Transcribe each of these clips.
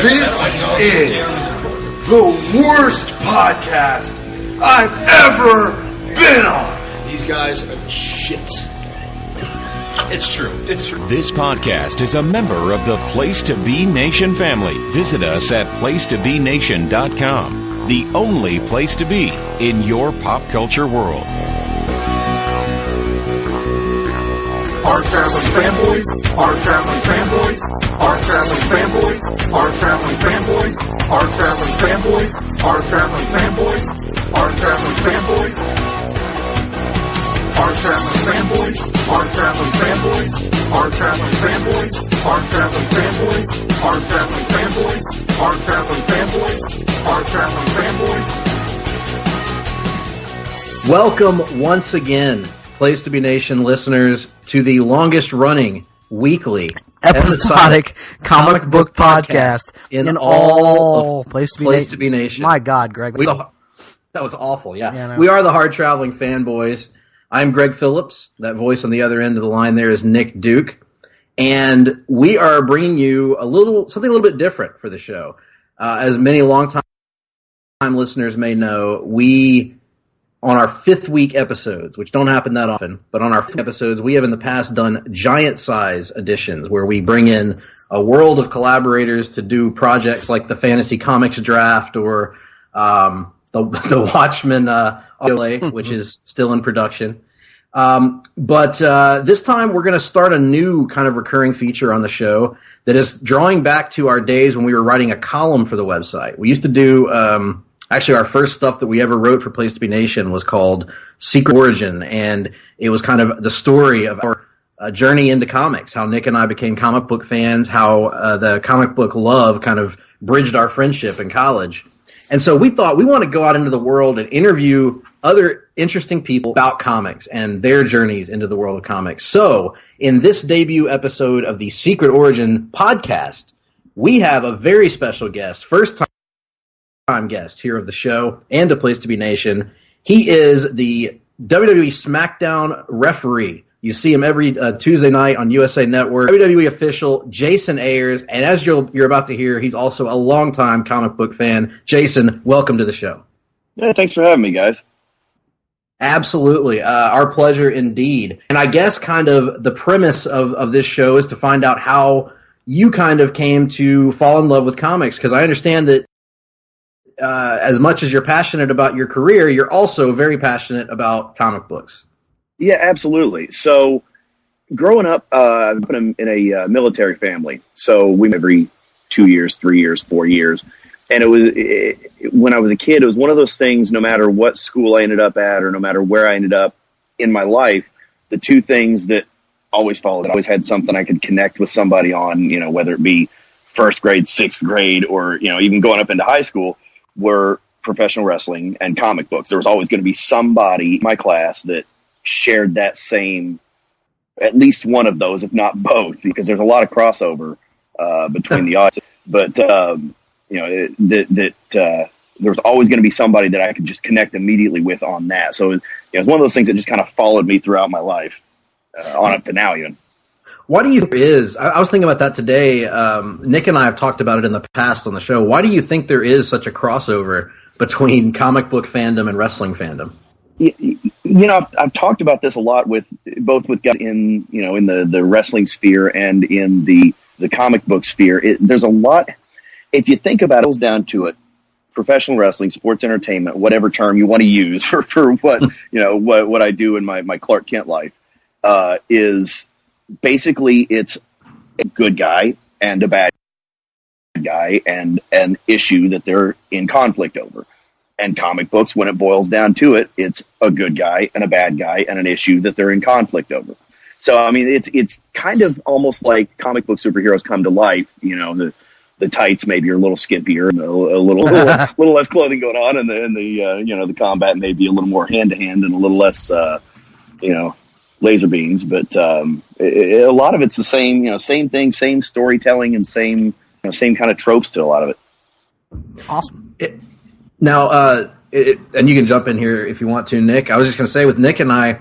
This is the worst podcast I've ever been on. These guys are shit. It's true. It's true. This podcast is a member of the Place to Be Nation family. Visit us at placetobenation.com, the only place to be in your pop culture world. Hard-Traveling Fanboys, Hard-Traveling Fanboys, Hard-Traveling Fanboys, Hard-Traveling Fanboys, Hard-Traveling Fanboys, Hard-Traveling Fanboys, Hard-Traveling Fanboys, Hard-Traveling Fanboys, Hard-Traveling Fanboys, Hard-Traveling Fanboys, Hard-Traveling Fanboys, Hard-Traveling Fanboys, Hard-Traveling Fanboys, Hard-Traveling Fanboys. Welcome once again, Place to Be Nation listeners, to the longest running weekly episodic comic book podcast in all Place to Be Nation. My God, Greg. That was awful, yeah. We are the Hard-Traveling Fanboys. I'm Greg Phillips. That voice on the other end of the line there is Nick Duke. And we are bringing you something a little bit different for the show. As many longtime listeners may know, we, on our fifth week episodes, which don't happen that often, but on our fifth episodes, we have in the past done giant size editions where we bring in a world of collaborators to do projects like the Fantasy Comics Draft or the Watchmen audio, which is still in production. But this time we're going to start a new kind of recurring feature on the show that is drawing back to our days when we were writing a column for the website. We used to do, actually our first stuff that we ever wrote for Place to Be Nation was called Secret Origin, and it was kind of the story of our journey into comics, how Nick and I became comic book fans, how the comic book love kind of bridged our friendship in college. And so we thought we want to go out into the world and interview other interesting people about comics and their journeys into the world of comics. So in this debut episode of the Secret Origin podcast, we have a very special guest, first-time guest here of the show and a Place to Be Nation. He is the WWE SmackDown referee. You see him every Tuesday night on USA Network. WWE official Jason Ayers, and as you're about to hear, he's also a longtime comic book fan. Jason, welcome to the show. Yeah, thanks for having me, guys. Absolutely. Our pleasure indeed. And I guess kind of the premise of this show is to find out how you kind of came to fall in love with comics, because I understand that as much as you're passionate about your career, you're also very passionate about comic books. Yeah, absolutely. So growing up, I've been in a military family. So we every 2 years, 3 years, 4 years. And when I was a kid, it was one of those things, no matter what school I ended up at or no matter where I ended up in my life, the two things that always followed, I always had something I could connect with somebody on, whether it be first grade, sixth grade, or, even going up into high school, were professional wrestling and comic books. There was always going to be somebody in my class that shared that same, at least one of those, if not both, because there's a lot of crossover between the odds. But there was always going to be somebody that I could just connect immediately with on that. So it was one of those things that just kind of followed me throughout my life, on up to now even. Why do you think there is? I was thinking about that today. Nick and I have talked about it in the past on the show. Why do you think there is such a crossover between comic book fandom and wrestling fandom? I've talked about this a lot with guys in the wrestling sphere and in the comic book sphere. There's a lot. If you think about it, it goes down to it. Professional wrestling, sports entertainment, whatever term you want to use for what what I do in my Clark Kent life, is basically it's a good guy and a bad guy and an issue that they're in conflict over. And comic books, when it boils down to it, it's a good guy and a bad guy and an issue that they're in conflict over. So, I mean, it's kind of almost like comic book superheroes come to life. The tights maybe are a little skimpier and a little less clothing going on, and the combat may be a little more hand to hand and a little less laser beams. But a lot of it's the same same thing, same storytelling, and same kind of tropes to a lot of it. Awesome. Now, and you can jump in here if you want to, Nick. I was just going to say, with Nick and I,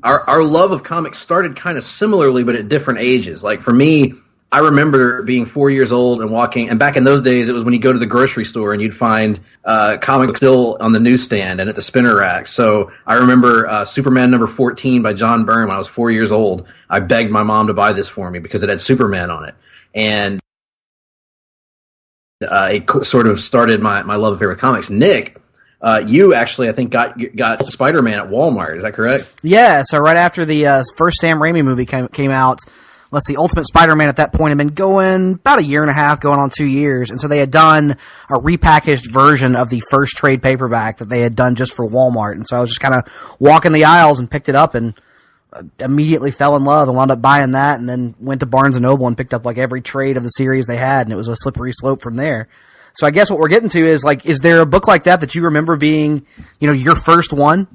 our love of comics started kind of similarly, but at different ages. Like for me, I remember being 4 years old and walking, and back in those days, it was when you go to the grocery store and you'd find comics still on the newsstand and at the spinner rack. So I remember Superman number 14 by John Byrne when I was 4 years old. I begged my mom to buy this for me because it had Superman on it. And it sort of started my love affair with comics. Nick, you actually, I think, got Spider-Man at Walmart. Is that correct? Yeah, so right after the first Sam Raimi movie came out, let's see, Ultimate Spider-Man at that point had been going about a year and a half, going on 2 years. And so they had done a repackaged version of the first trade paperback that they had done just for Walmart. And so I was just kind of walking the aisles and picked it up and immediately fell in love and wound up buying that, and then went to Barnes & Noble and picked up like every trade of the series they had, and it was a slippery slope from there. So I guess what we're getting to is, like, is there a book like that you remember being, your first one?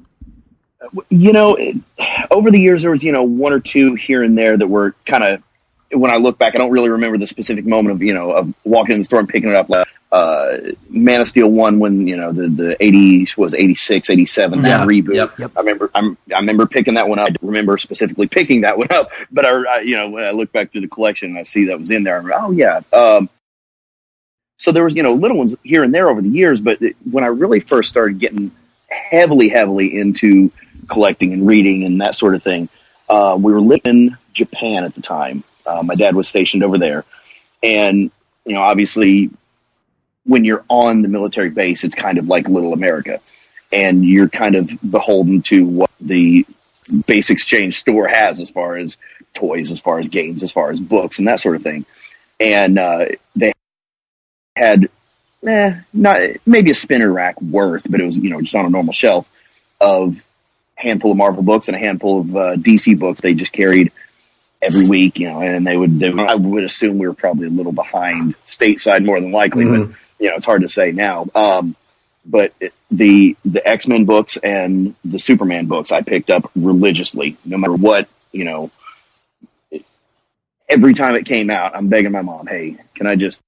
Over the years, there was, one or two here and there that were kind of, when I look back, I don't really remember the specific moment of walking in the store and picking it up. Man of Steel 1 when, the 80s was 86, 87, that reboot. Yep. I remember picking that one up. I remember specifically picking that one up, but when I look back through the collection and I see that was in there, I'm like, oh yeah. So there was, little ones here and there over the years, but when I really first started getting heavily into collecting and reading and that sort of thing, we were living in Japan at the time. My dad was stationed over there, and obviously when you're on the military base, it's kind of like little America, and you're kind of beholden to what the base exchange store has as far as toys, as far as games, as far as books and that sort of thing. And they had not maybe a spinner rack worth, but it was just on a normal shelf of handful of Marvel books and a handful of DC books they just carried every week, and I would assume we were probably a little behind stateside more than likely, but it's hard to say now. But the X-Men books and the Superman books I picked up religiously, no matter what, every time it came out, I'm begging my mom, hey, can I just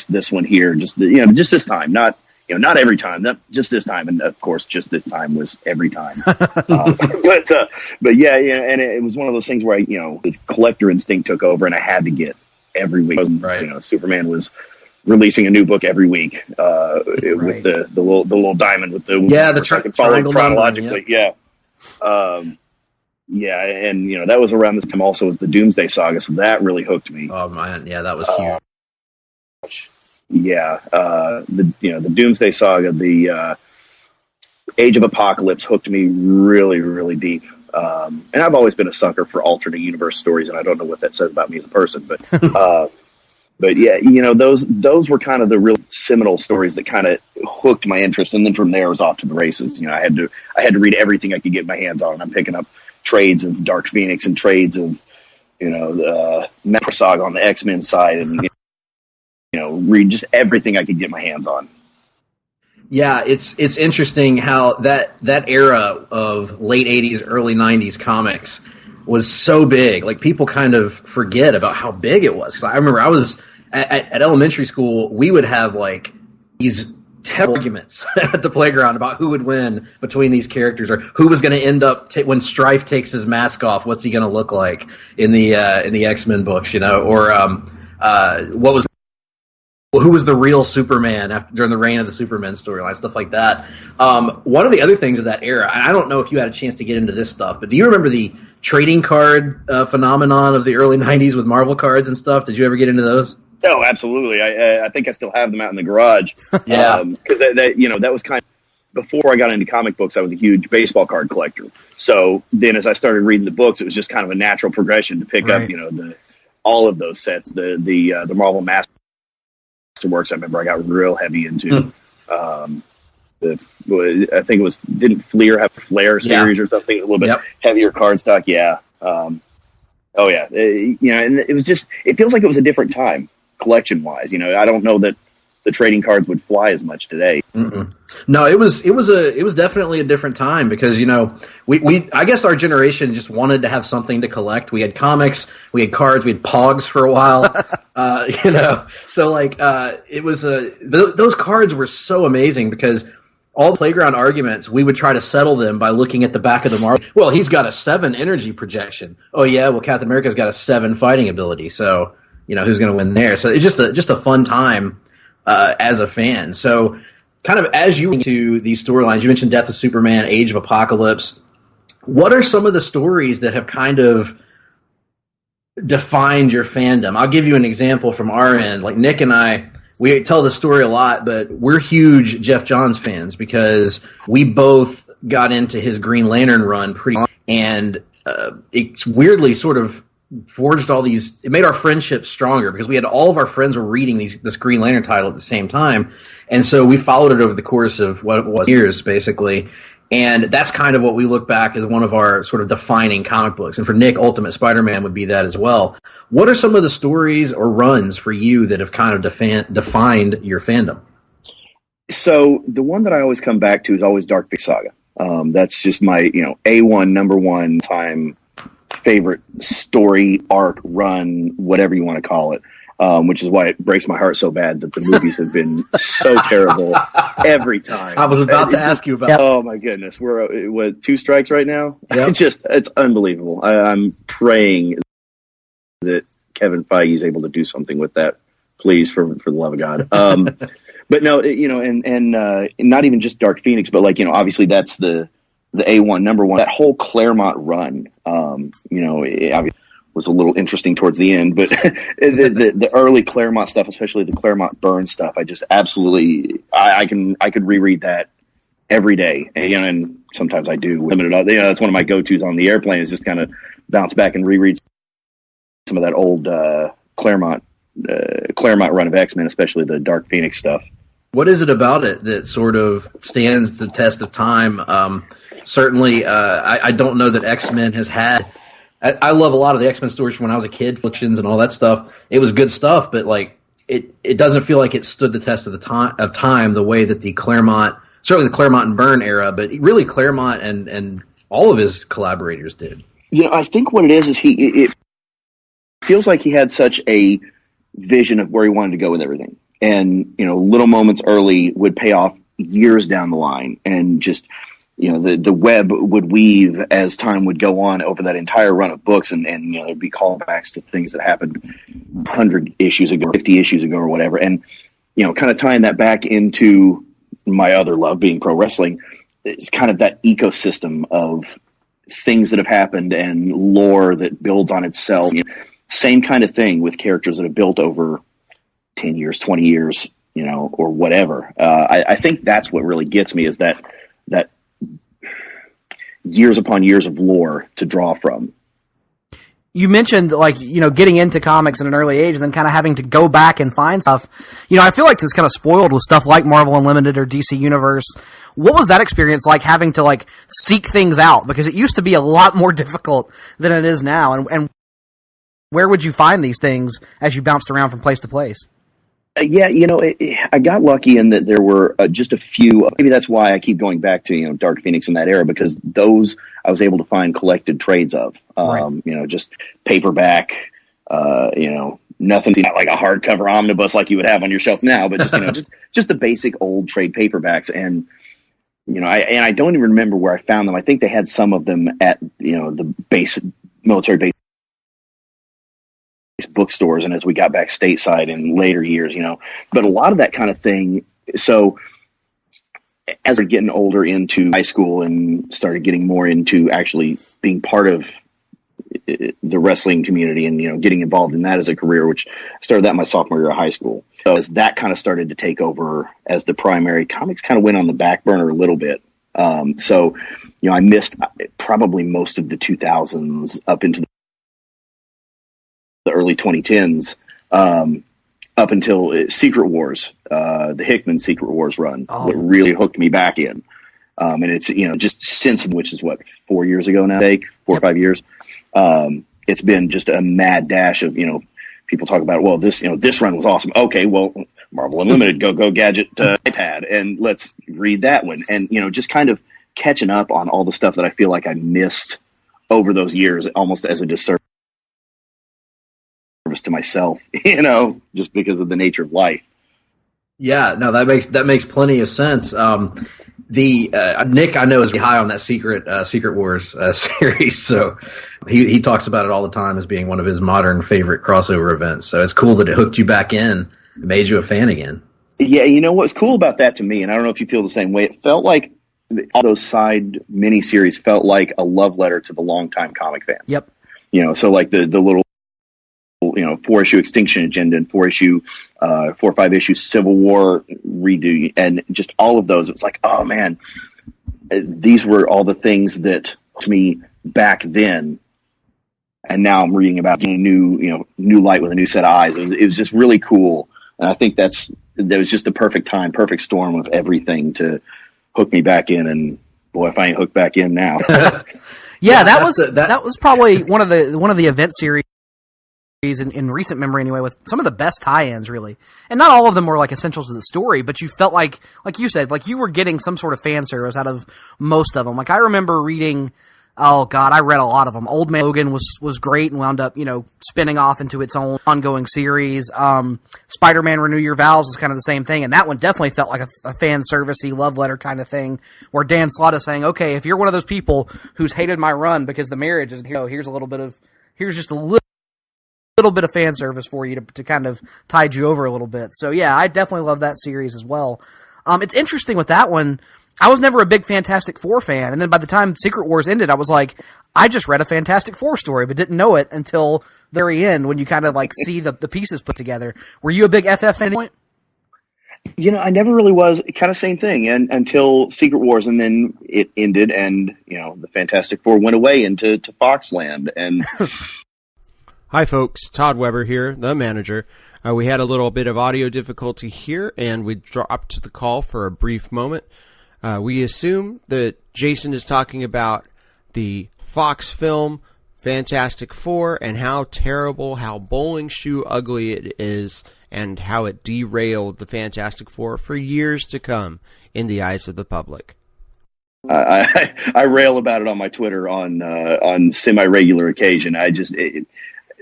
this one here, just this time, not every time, just this time. And of course, just this time was every time. But yeah, and it was one of those things where the collector instinct took over and I had to get every week. Right. Superman was releasing a new book every week, with the little diamond with the triangle chronologically. Yep. Yeah. And that was around this time also as the Doomsday Saga. So that really hooked me. Oh man. Yeah. That was huge. Yeah, the Doomsday Saga, the Age of Apocalypse hooked me really, really deep. And I've always been a sucker for alternate universe stories, and I don't know what that says about me as a person, but yeah, those were kind of the real seminal stories that kind of hooked my interest, and then from there I was off to the races. I had to read everything I could get my hands on. I'm picking up trades of Dark Phoenix and trades of the Metro Saga on the X-Men side, and read just everything I could get my hands on. Yeah, it's interesting how that era of late 80s, early 90s comics was so big. Like, people kind of forget about how big it was. 'Cause I remember I was at elementary school, we would have like these arguments at the playground about who would win between these characters, or who was going to end up when Strife takes his mask off. What's he going to look like in the X-Men books, or who was the real Superman during the reign of the Superman storyline, stuff like that. One of the other things of that era, I don't know if you had a chance to get into this stuff, but do you remember the trading card phenomenon of the early 90s with Marvel cards and stuff? Did you ever get into those? Oh, absolutely. I think I still have them out in the garage. Yeah. Because that was kind of, before I got into comic books, I was a huge baseball card collector. So then as I started reading the books, it was just kind of a natural progression to pick up, all of those sets, the Marvel Masterworks. I remember I got real heavy into. I think it was, didn't Fleer have Flair series or something? A little bit heavier card stock. Yeah. And it was just, it feels like it was a different time collection wise. I don't know that the trading cards would fly as much today. Mm-mm. No, it was definitely a different time because, we I guess our generation just wanted to have something to collect. We had comics, we had cards, we had Pogs for a while, so like, it was, those cards were so amazing because all the playground arguments, we would try to settle them by looking at the back of the Marvel. Well, he's got a 7 energy projection. Oh yeah, well Captain America's got a 7 fighting ability. So who's going to win there? So it's just a fun time as a fan. So kind of as you went into these storylines, you mentioned Death of Superman, Age of Apocalypse. What are some of the stories that have kind of defined your fandom? I'll give you an example from our end. Like Nick and I, we tell the story a lot, but we're huge Jeff Johns fans because we both got into his Green Lantern run pretty long, and it's weirdly sort of forged all these. It made our friendship stronger because we had all of our friends were reading this Green Lantern title at the same time, and so we followed it over the course of what it was years, basically. And that's kind of what we look back as one of our sort of defining comic books. And for Nick, Ultimate Spider-Man would be that as well. What are some of the stories or runs for you that have kind of defined your fandom? So the one that I always come back to is always Dark Phoenix Saga. That's just my, A1, number one time favorite story, arc, run, whatever you want to call it. Which is why it breaks my heart so bad that the movies have been so terrible every time. I was about to ask you about that. Oh my goodness. We're 2 strikes right now. Yep. It's unbelievable. I'm praying that Kevin Feige is able to do something with that, please, for the love of God. But no, and not even just Dark Phoenix, but obviously that's the A1, number one, that whole Claremont run, obviously was a little interesting towards the end, but the early Claremont stuff, especially the Claremont Burn stuff, I just absolutely, I could reread that every day. And sometimes I do. That's one of my go-tos on the airplane is just kind of bounce back and reread some of that old Claremont run of X-Men, especially the Dark Phoenix stuff. What is it about it that sort of stands the test of time? Certainly, I don't know that X-Men has had. I love a lot of the X-Men stories from when I was a kid, Afflictions and all that stuff. It was good stuff, but it doesn't feel like it stood the test of time the way that the Claremont, certainly the Claremont and Byrne era, but really Claremont and all of his collaborators did. I think what it is it feels like he had such a vision of where he wanted to go with everything, and little moments early would pay off years down the line, and just. The web would weave as time would go on over that entire run of books, and there'd be callbacks to things that happened 100 issues ago, 50 issues ago, or whatever. And, kind of tying that back into my other love being pro wrestling, it's kind of that ecosystem of things that have happened and lore that builds on itself. Same kind of thing with characters that have built over 10 years, 20 years, or whatever. I think that's what really gets me is that years upon years of lore to draw from. You mentioned getting into comics at an early age and then kind of having to go back and find stuff. I feel like it's kind of spoiled with stuff like Marvel Unlimited or DC Universe. What was that experience like, having to seek things out? Because it used to be a lot more difficult than it is now. And where would you find these things as you bounced around from place to place? Yeah, I got lucky in that there were just a few. Maybe that's why I keep going back to Dark Phoenix in that era, because those I was able to find collected trades of. Right. Just paperback. Nothing not like a hardcover omnibus like you would have on your shelf now, but just just the basic old trade paperbacks. And I don't even remember where I found them. I think they had some of them at the base military base bookstores, and as we got back stateside in later years, but a lot of that kind of thing. So as we're getting older into high school and started getting more into actually being part of the wrestling community and, getting involved in that as a career, which started that my sophomore year of high school. So as that kind of started to take over as the primary, comics kind of went on the back burner a little bit. So, I missed probably most of the 2000s up into the early 2010s, up until Secret Wars, the Hickman Secret Wars run, what really hooked me back in. And it's, just since, which is 4 years ago now, 4 or 5 years. It's been just a mad dash of, people talk about, well, this run was awesome. Okay, well, Marvel Unlimited, go gadget iPad, and let's read that one. And, just kind of catching up on all the stuff that I feel like I missed over those years, almost as a disservice to myself, just because of the nature of life. Yeah, no, that makes plenty of sense. the Nick, I know, is high on that Secret Wars series, so he talks about it all the time as being one of his modern favorite crossover events. So it's cool that it hooked you back in, and made you a fan again. Yeah, you know what's cool about that to me, and I don't know if you feel the same way. It felt like all those side miniseries felt like a love letter to the longtime comic fan. Yep. You know, so like the little, 4-issue Extinction Agenda and 4 or 5 issue Civil War redo, and just all of those. It was like, oh man, these were all the things that to me back then, and now I'm reading about getting new light with a new set of eyes. It was just really cool, and I think that was just the perfect time, perfect storm of everything to hook me back in. And boy, if I ain't hooked back in now. Yeah, that was probably one of the event series in recent memory anyway, with some of the best tie-ins, really. And not all of them were like essentials to the story, but you felt like you said, like you were getting some sort of fan service out of most of them. Like I remember reading, oh god, I read a lot of them. Old Man Logan was great and wound up, spinning off into its own ongoing series. Spider-Man Renew Your Vows was kind of the same thing, and that one definitely felt like a fan servicey love letter kind of thing, where Dan Slott is saying, okay, if you're one of those people who's hated my run because the marriage is, here's just a little bit of fan service for you to kind of tide you over a little bit. So yeah, I definitely love that series as well. It's interesting with that one. I was never a big Fantastic Four fan, and then by the time Secret Wars ended, I was like, I just read a Fantastic Four story, but didn't know it until the very end when you kind of like see the pieces put together. Were you a big FF fan at any point? I never really was. Kind of same thing, and until Secret Wars, and then it ended, and the Fantastic Four went away into Foxland, and. Hi folks, Todd Weber here, the manager. We had a little bit of audio difficulty here, and we dropped the call for a brief moment. We assume that Jason is talking about the Fox film Fantastic Four and how terrible, how bowling shoe ugly it is, and how it derailed the Fantastic Four for years to come in the eyes of the public. I rail about it on my Twitter on semi-regular occasion.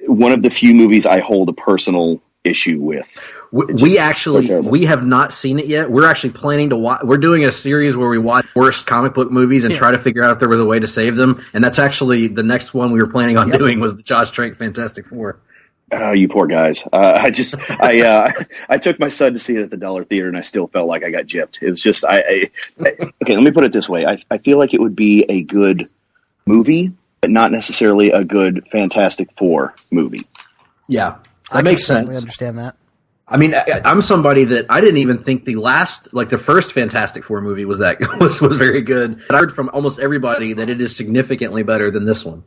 One of the few movies I hold a personal issue with. We have not seen it yet. We're actually planning to watch. We're doing a series where we watch worst comic book movies and try to figure out if there was a way to save them. And that's actually the next one we were planning on doing was the Josh Trank Fantastic Four. Oh, you poor guys. I took my son to see it at the Dollar Theater, and I still felt like I got gypped. It was just, okay, let me put it this way. I feel like it would be a good movie, but not necessarily a good Fantastic Four movie. Yeah, that makes sense. I understand that. I mean, I'm somebody that I didn't even think the first Fantastic Four movie was very good. But I heard from almost everybody that it is significantly better than this one.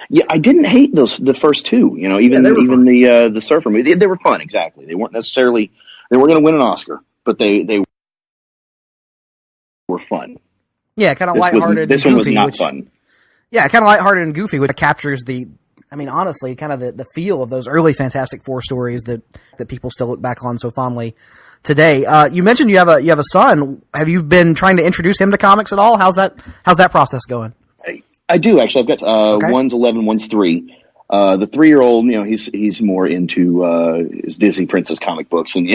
Yeah, I didn't hate the first two. Even the Surfer movie, they were fun. Exactly, they weren't necessarily going to win an Oscar, but they were fun. Yeah, kind of lighthearted. This one was not fun. Yeah, kind of lighthearted and goofy, which captures honestly, kind of the feel of those early Fantastic Four stories that people still look back on so fondly today. You mentioned you have a son. Have you been trying to introduce him to comics at all? How's that process going? I do actually. I've got one's 11, one's 3. The 3-year-old, he's more into his Disney princess comic books and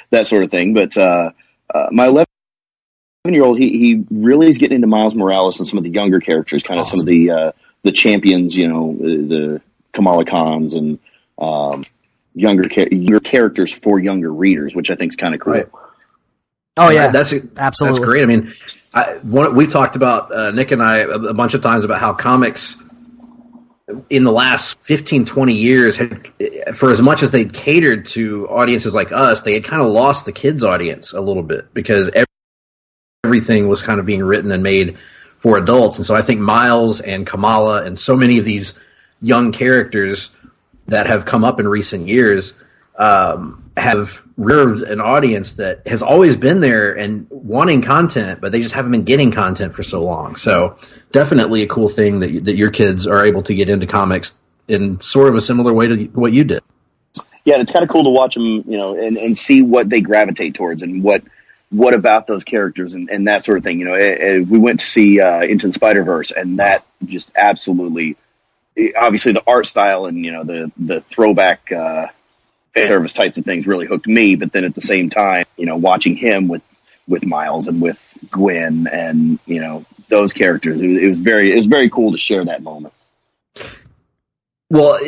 that sort of thing. But my 11-year-old, he really is getting into Miles Morales and some of the younger characters, kind of some of the champions, the Kamala Khans and younger characters for younger readers, which I think is kind of cool. Right. Oh yeah, that's absolutely that's great. I mean, we talked about Nick and I a bunch of times about how comics in the last 15, 20 years had, for as much as they'd catered to audiences like us, they had kind of lost the kids audience a little bit because everything was kind of being written and made for adults. And so I think Miles and Kamala and so many of these young characters that have come up in recent years have reserved an audience that has always been there and wanting content, but they just haven't been getting content for so long. So definitely a cool thing that your kids are able to get into comics in sort of a similar way to what you did. Yeah, it's kind of cool to watch them, and see what they gravitate towards and what about those characters and that sort of thing. We went to see Into the Spider-Verse, and that just absolutely, obviously the art style and, the throwback fan service types of things really hooked me. But then at the same time, watching him with Miles and with Gwen and, those characters. It was very cool to share that moment. Well,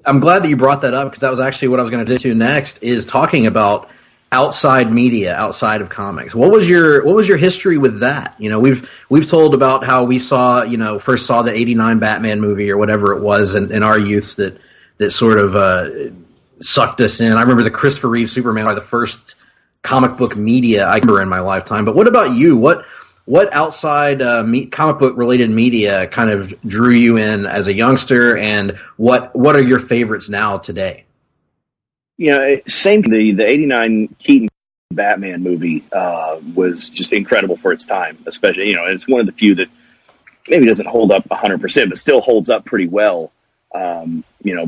I'm glad that you brought that up, because that was actually what I was going to get to next, is talking about outside media, outside of comics. What was your history with that? We've told about how we first saw the '89 Batman movie or whatever it was in our youths that sort of sucked us in. I remember the Christopher Reeve Superman, the first comic book media I remember in my lifetime. But what about you? What outside comic book related media kind of drew you in as a youngster, and what are your favorites now today? Same. The '89 Keaton Batman movie was just incredible for its time, especially, it's one of the few that maybe doesn't hold up 100%, but still holds up pretty well.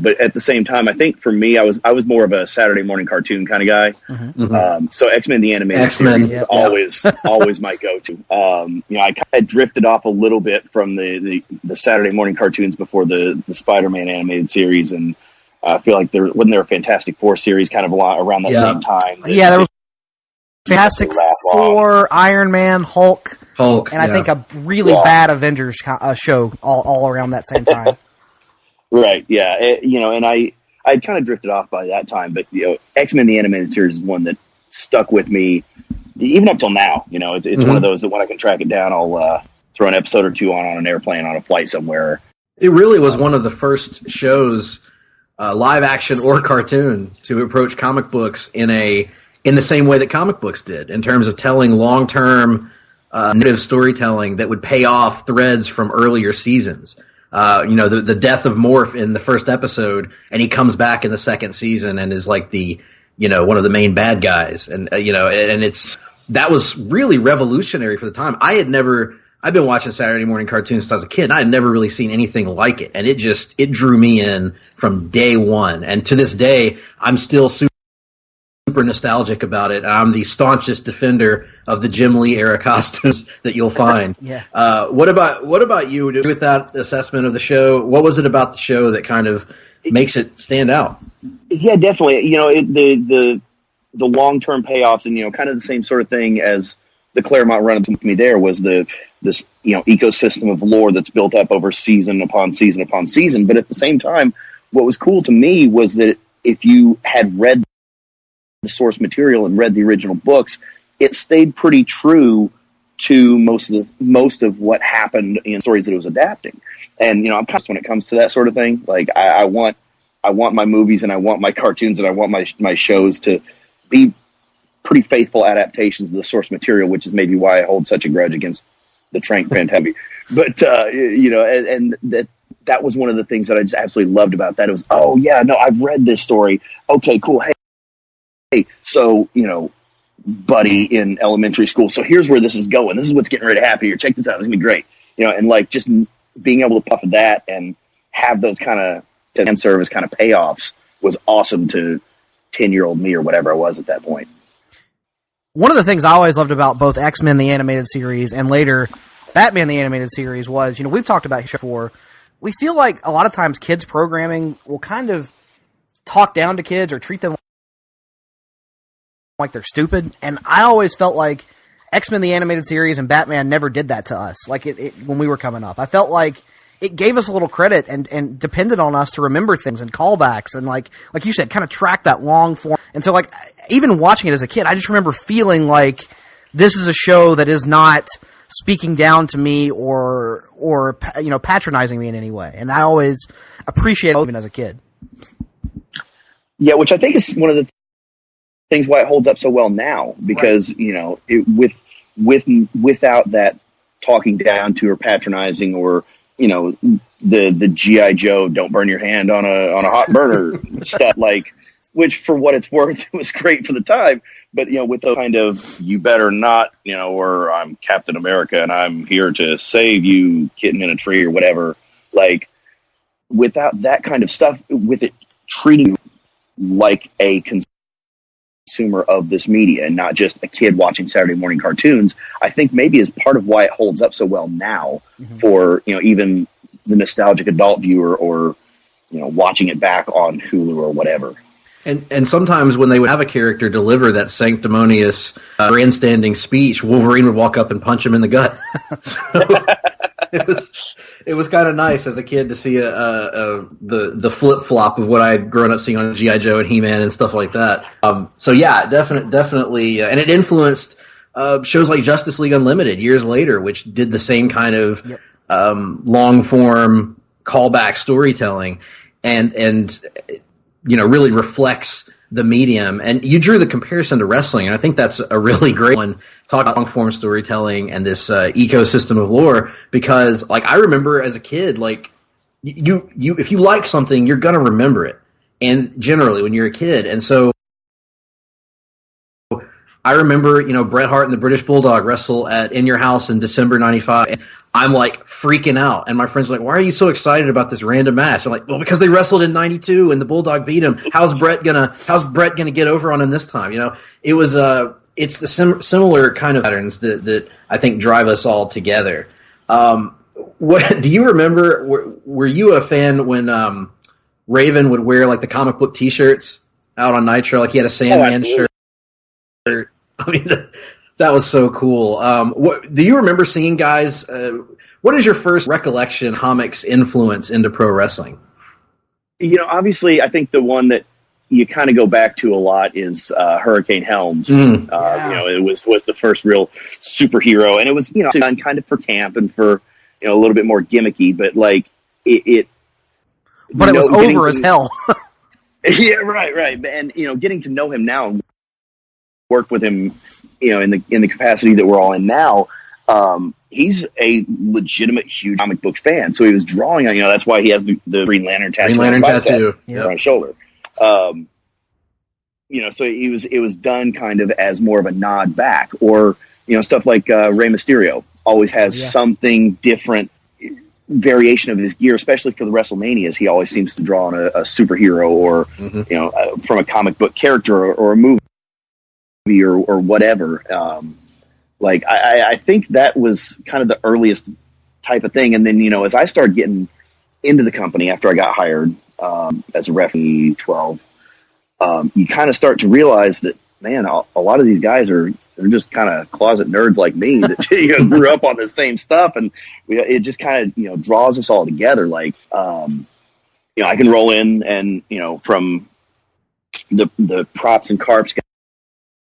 But at the same time, I think for me, I was more of a Saturday morning cartoon kind of guy. Mm-hmm. So X-Men the animated series was always my go-to. I kind of drifted off a little bit from the Saturday morning cartoons before the Spider-Man animated series, and I feel like wasn't there a Fantastic Four series kind of around that same time? There was Fantastic Four, Iron Man, Hulk, and I think a really bad Avengers show all around that same time. Right, yeah. And I'd kind of drifted off by that time, but, X-Men the Animated Series is one that stuck with me even up till now. It's mm-hmm. one of those that when I can track it down, I'll throw an episode or two on an airplane on a flight somewhere. It really was one of the first shows, live action or cartoon, to approach comic books in the same way that comic books did, in terms of telling long-term narrative storytelling that would pay off threads from earlier seasons. The death of Morph in the first episode, and he comes back in the second season and is like one of the main bad guys. And, that was really revolutionary for the time. I've been watching Saturday morning cartoons since I was a kid, and I had never really seen anything like it. And it drew me in from day one. And to this day, I'm still super nostalgic about it. I'm the staunchest defender of the Jim Lee era costumes that you'll find. Yeah. What about you with that assessment of the show? What was it about the show that kind of makes it stand out? Yeah, definitely. The long-term payoffs, and kind of the same sort of thing as the Claremont run with me there was this ecosystem of lore that's built up over season upon season upon season. But at the same time, what was cool to me was that if you had read the source material and read the original books, it stayed pretty true to most of what happened in stories that it was adapting. And I'm conscious when it comes to that sort of thing. Like I want my movies and I want my cartoons and I want my shows to be pretty faithful adaptations of the source material, which is maybe why I hold such a grudge against the Trank Fantabby. But and that was one of the things that I just absolutely loved about that. It was, I've read this story. Okay, cool. Hey, so, buddy in elementary school. So here's where this is going. This is what's getting ready to happen here. Check this out. It's gonna be great. And like just being able to puff that and have those kind of fan service kind of payoffs was awesome to 10-year-old me or whatever I was at that point. One of the things I always loved about both X-Men the Animated Series and later Batman the Animated Series was, we've talked about it before, we feel like a lot of times kids programming will kind of talk down to kids or treat them like they're stupid, and I always felt like X-Men the Animated Series and Batman never did that to us. Like it when we were coming up, I felt like it gave us a little credit and depended on us to remember things and callbacks and like you said, kind of track that long form. And so like even watching it as a kid, I just remember feeling like this is a show that is not speaking down to me or patronizing me in any way, and I always appreciated it even as a kid. Yeah, which I think is one of the things why it holds up so well now, because right. Without that talking down to or patronizing or the G.I. Joe don't burn your hand on a hot burner stuff, like, which for what it's worth it was great for the time, but with the kind of you better not or I'm Captain America and I'm here to save you kitten in a tree or whatever, like without that kind of stuff, with it treating you like a consumer of this media and not just a kid watching Saturday morning cartoons, I think maybe is part of why it holds up so well now for, even the nostalgic adult viewer or, watching it back on Hulu or whatever. And sometimes when they would have a character deliver that sanctimonious, grandstanding speech, Wolverine would walk up and punch him in the gut. So it was kind of nice as a kid to see the flip flop of what I had grown up seeing on G.I. Joe and He-Man and stuff like that. So yeah, definitely, and it influenced shows like Justice League Unlimited years later, which did the same kind of long form callback storytelling, and really reflects the medium. And you drew the comparison to wrestling, and I think that's a really great one. Talk about long form storytelling and this ecosystem of lore, because like I remember as a kid, like you if you like something, you're gonna remember it, and generally when you're a kid. And so I remember, Bret Hart and the British Bulldog wrestle In Your House in December '95. And I'm like freaking out, and my friends are like, "Why are you so excited about this random match?" I'm like, "Well, because they wrestled in '92 and the Bulldog beat him. How's Bret gonna get over on him this time?" It was it's the similar kind of patterns that I think drive us all together. What do you remember? Were you a fan when Raven would wear like the comic book T-shirts out on Nitro? Like he had a Sandman shirt. I mean, that was so cool. What do you remember seeing, guys? What is your first recollection comics influence into pro wrestling? Obviously, I think the one that you kind of go back to a lot is Hurricane Helms. It was the first real superhero, and it was done kind of for camp and for a little bit more gimmicky, but like it. But it was over as hell. Yeah, right, and getting to know him now and work with him, in the capacity that we're all in now. He's a legitimate huge comic book fan, so he was drawing on. That's why he has the Green Lantern tattoo on his shoulder. So it was done kind of as more of a nod back, or stuff like Rey Mysterio always has something different variation of his gear, especially for the WrestleManias. He always seems to draw on a superhero or from a comic book character or a movie or whatever. I think that was kind of the earliest type of thing. And then, as I started getting into the company after I got hired as a ref in 12, you kind of start to realize that, man, a lot of these guys they're just kind of closet nerds like me that grew up on the same stuff. And it just kind of, draws us all together. Like, I can roll in and, from the props and carps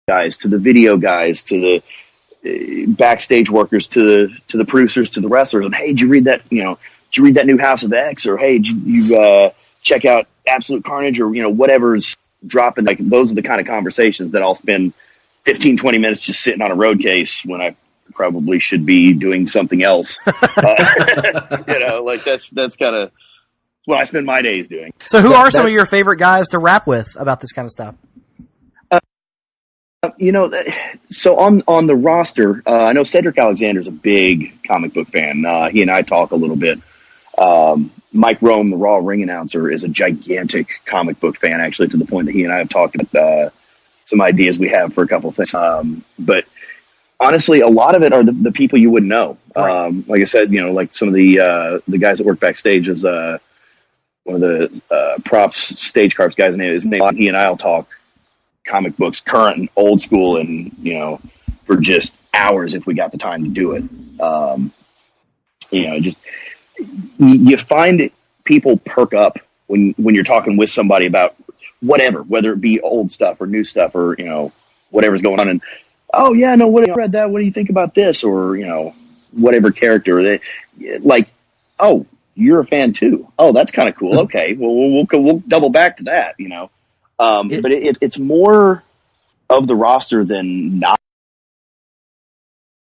guys to the video guys to the backstage workers to the producers to the wrestlers, and hey, did you read that? Did you read that new House of X? Or hey, did you check out Absolute Carnage? Or whatever's dropping. Like those are the kind of conversations that I'll spend 15-20 minutes just sitting on a road case when I probably should be doing something else. Like that's kind of what I spend my days doing. So, who are some of your favorite guys to rap with about this kind of stuff? So on the roster, I know Cedric Alexander's a big comic book fan. He and I talk a little bit. Mike Rome, the Raw ring announcer, is a gigantic comic book fan, actually, to the point that he and I have talked about some ideas we have for a couple of things. But honestly, a lot of it are the people you wouldn't know. Right. Like I said, like some of the guys that work backstage is one of the props stage carps guys. His name. He and I'll talk comic books, current and old school, and for just hours if we got the time to do it. Just you find people perk up when you're talking with somebody about whatever, whether it be old stuff or new stuff or whatever's going on. And oh yeah, no, what I read that. What do you think about this? Or whatever character they like. Oh, you're a fan too. Oh, that's kind of cool. Okay, well we'll double back to that. But it's more of the roster than not,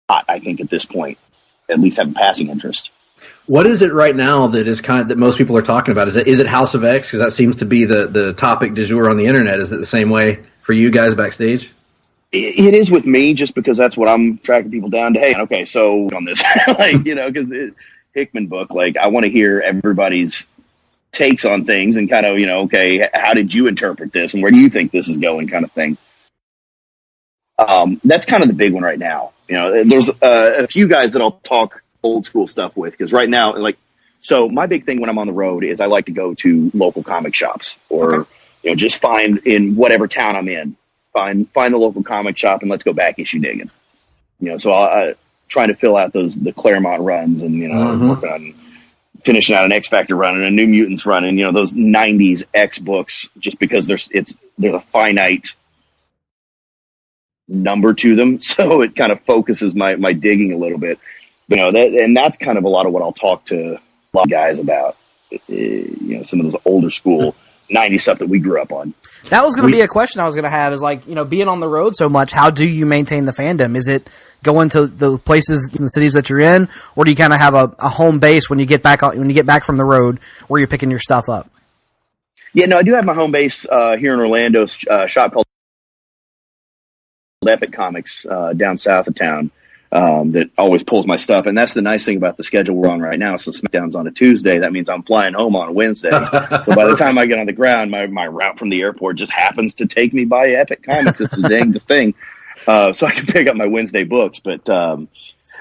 I think, at this point, at least have a passing interest. What is it right now that is that most people are talking about? Is it House of X? Because that seems to be the topic du jour on the internet. Is it the same way for you guys backstage? It is with me, just because that's what I'm tracking people down to. Hey, okay, so on this, because Hickman book, I want to hear everybody's takes on things and kind of, okay, how did you interpret this and where do you think this is going, kind of thing. That's kind of the big one right now. There's a few guys that I'll talk old school stuff with, because right now, so my big thing when I'm on the road is I like to go to local comic shops or just find in whatever town I'm in, find the local comic shop and let's go back issue digging. So I trying to fill out the Claremont runs and, working on finishing out an X Factor run and a New Mutants run and, those 90s X books, just because there's a finite number to them. So it kind of focuses my digging a little bit, and that's kind of a lot of what I'll talk to a lot of guys about, some of those older school 90s stuff that we grew up on. That was going to be a question I was going to have is being on the road so much, how do you maintain the fandom? Is it going to the places in the cities that you're in, or do you kind of have a home base when you get back from the road where you're picking your stuff up? Yeah, no, I do have my home base here in Orlando, shop called Epic Comics down south of town that always pulls my stuff. And that's the nice thing about the schedule we're on right now. So SmackDown's on a Tuesday. That means I'm flying home on a Wednesday. So by the time I get on the ground, my route from the airport just happens to take me by Epic Comics. It's the dang thing. So I can pick up my Wednesday books. But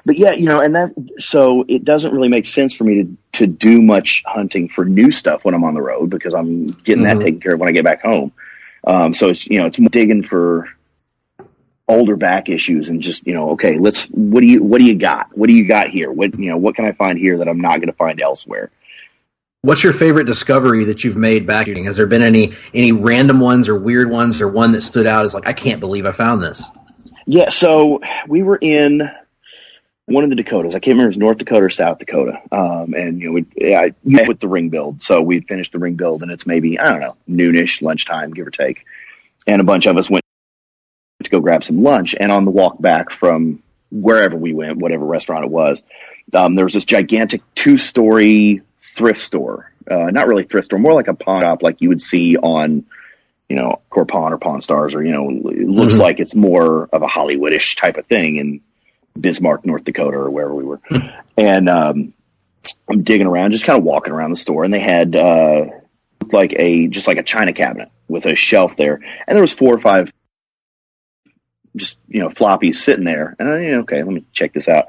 yeah, and so it doesn't really make sense for me to do much hunting for new stuff when I'm on the road because I'm getting that taken care of when I get back home. So it's more digging for older back issues and just, okay, what do you got? What do you got here? What can I find here that I'm not going to find elsewhere? What's your favorite discovery that you've made back shooting? Has there been any random ones or weird ones or one that stood out as I can't believe I found this? Yeah. So we were in one of the Dakotas. I can't remember if it was North Dakota or South Dakota. And I met with the ring build. So we finished the ring build and it's maybe, I don't know, noonish, lunchtime, give or take. And a bunch of us went to go grab some lunch, and on the walk back from wherever we went, whatever restaurant it was, there was this gigantic 2-story thrift store. Not really thrift store, more like a pawn shop like you would see on, Core Pawn or Pawn Stars, or, it looks like it's more of a Hollywoodish type of thing in Bismarck, North Dakota, or wherever we were. And I'm digging around, just kind of walking around the store, and they had like a china cabinet with a shelf there, and there was 4 or 5 just floppies sitting there, and okay, let me check this out.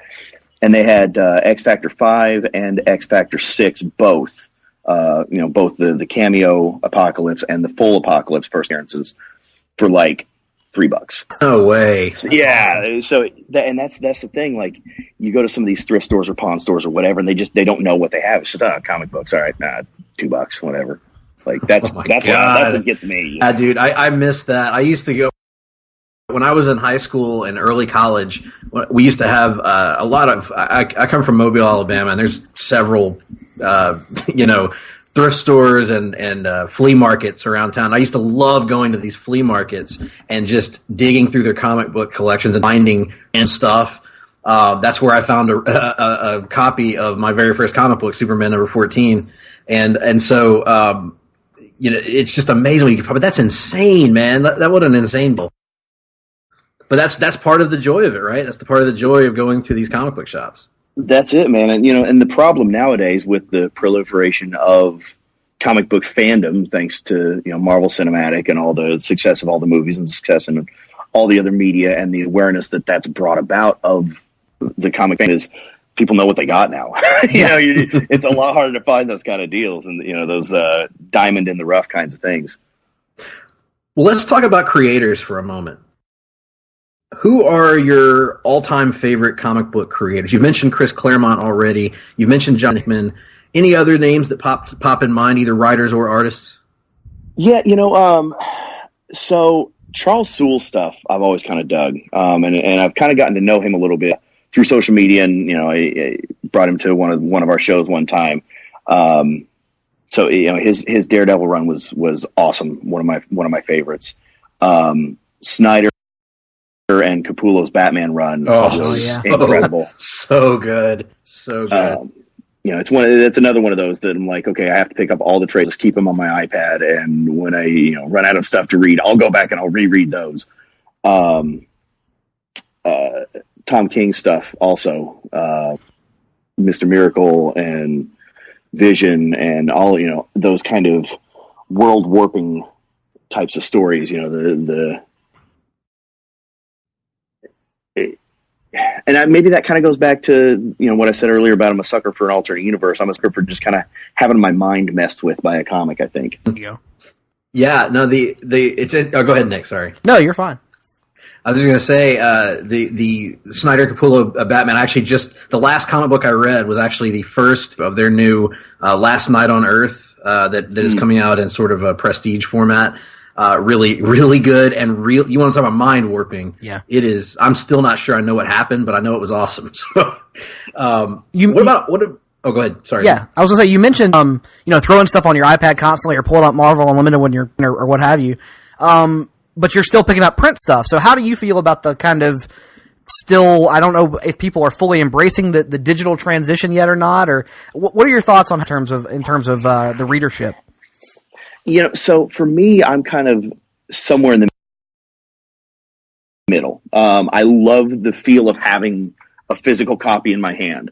And they had X Factor 5 and X Factor 6 both, both the cameo Apocalypse and the full Apocalypse first appearances for like $3. No way. So, yeah, awesome. So that's the thing. Like, you go to some of these thrift stores or pawn stores or whatever, and they don't know what they have. It's just comic books. All right, $2, whatever. Like that's what gets me. Yeah, dude, I miss that. I used to go. When I was in high school and early college, we used to have a lot of. I come from Mobile, Alabama, and there's several, thrift stores and flea markets around town. I used to love going to these flea markets and just digging through their comic book collections and finding and stuff. That's where I found a copy of my very first comic book, Superman number 14, and so it's just amazing when you can find. But that's insane, man. That was an insane bill. But that's part of the joy of it, right? That's the part of the joy of going to these comic book shops. That's it, man. And and the problem nowadays with the proliferation of comic book fandom, thanks to Marvel Cinematic and all the success of all the movies and success in all the other media and the awareness that's brought about of the comic fan, is people know what they got now. It's a lot harder to find those kind of deals and those diamond in the rough kinds of things. Well, let's talk about creators for a moment. Who are your all-time favorite comic book creators? You mentioned Chris Claremont already. You mentioned Jonathan Hickman. Any other names that pop in mind, either writers or artists? Yeah, so Charles Soule stuff I've always kind of dug, and I've kind of gotten to know him a little bit through social media, and I brought him to one of our shows one time. So his Daredevil run was awesome. One of my favorites. Snyder and Capullo's Batman run was incredible. So good. It's another one of those that I'm like, okay, I have to pick up all the trades, keep them on my iPad, and when I run out of stuff to read, I'll go back and I'll reread those. Tom King stuff also, Mr. Miracle and Vision and all those kind of world warping types of stories. And maybe that kind of goes back to what I said earlier about I'm a sucker for an alternate universe. I'm a sucker for just kind of having my mind messed with by a comic, I think. Yeah, no, oh, go ahead, Nick. Sorry. No, you're fine. I was just going to say, the Snyder Capullo Batman, actually the last comic book I read was actually the first of their new Last Night on Earth that is coming out in sort of a prestige format. Really, really good and you want to talk about mind warping? Yeah. It is. I'm still not sure I know what happened, but I know it was awesome. So, oh, go ahead. Sorry. Yeah, I was gonna say, you mentioned, throwing stuff on your iPad constantly or pulling up Marvel Unlimited when you're, or what have you. But you're still picking up print stuff. So how do you feel about the kind of still, I don't know if people are fully embracing the digital transition yet or not, or what are your thoughts on in terms of the readership? So for me, I'm kind of somewhere in the middle. I love the feel of having a physical copy in my hand,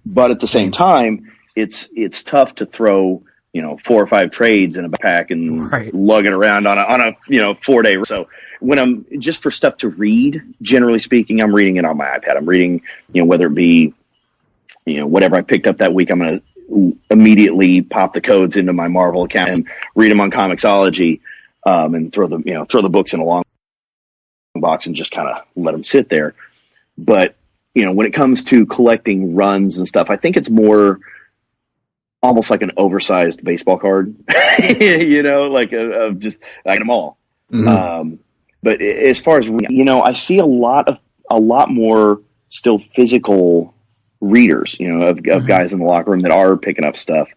but at the same time, it's tough to throw 4 or 5 trades in a backpack and lug it around on a 4-day. So when I'm just for stuff to read, generally speaking, I'm reading it on my iPad. I'm reading, whether it be, whatever I picked up that week, I'm going to immediately pop the codes into my Marvel account and read them on Comixology, and throw the books in a long box and just kind of let them sit there. But, when it comes to collecting runs and stuff, I think it's more almost like an oversized baseball card, of just like them all. Mm-hmm. But as far as, I see a lot more still physical readers, of guys in the locker room that are picking up stuff.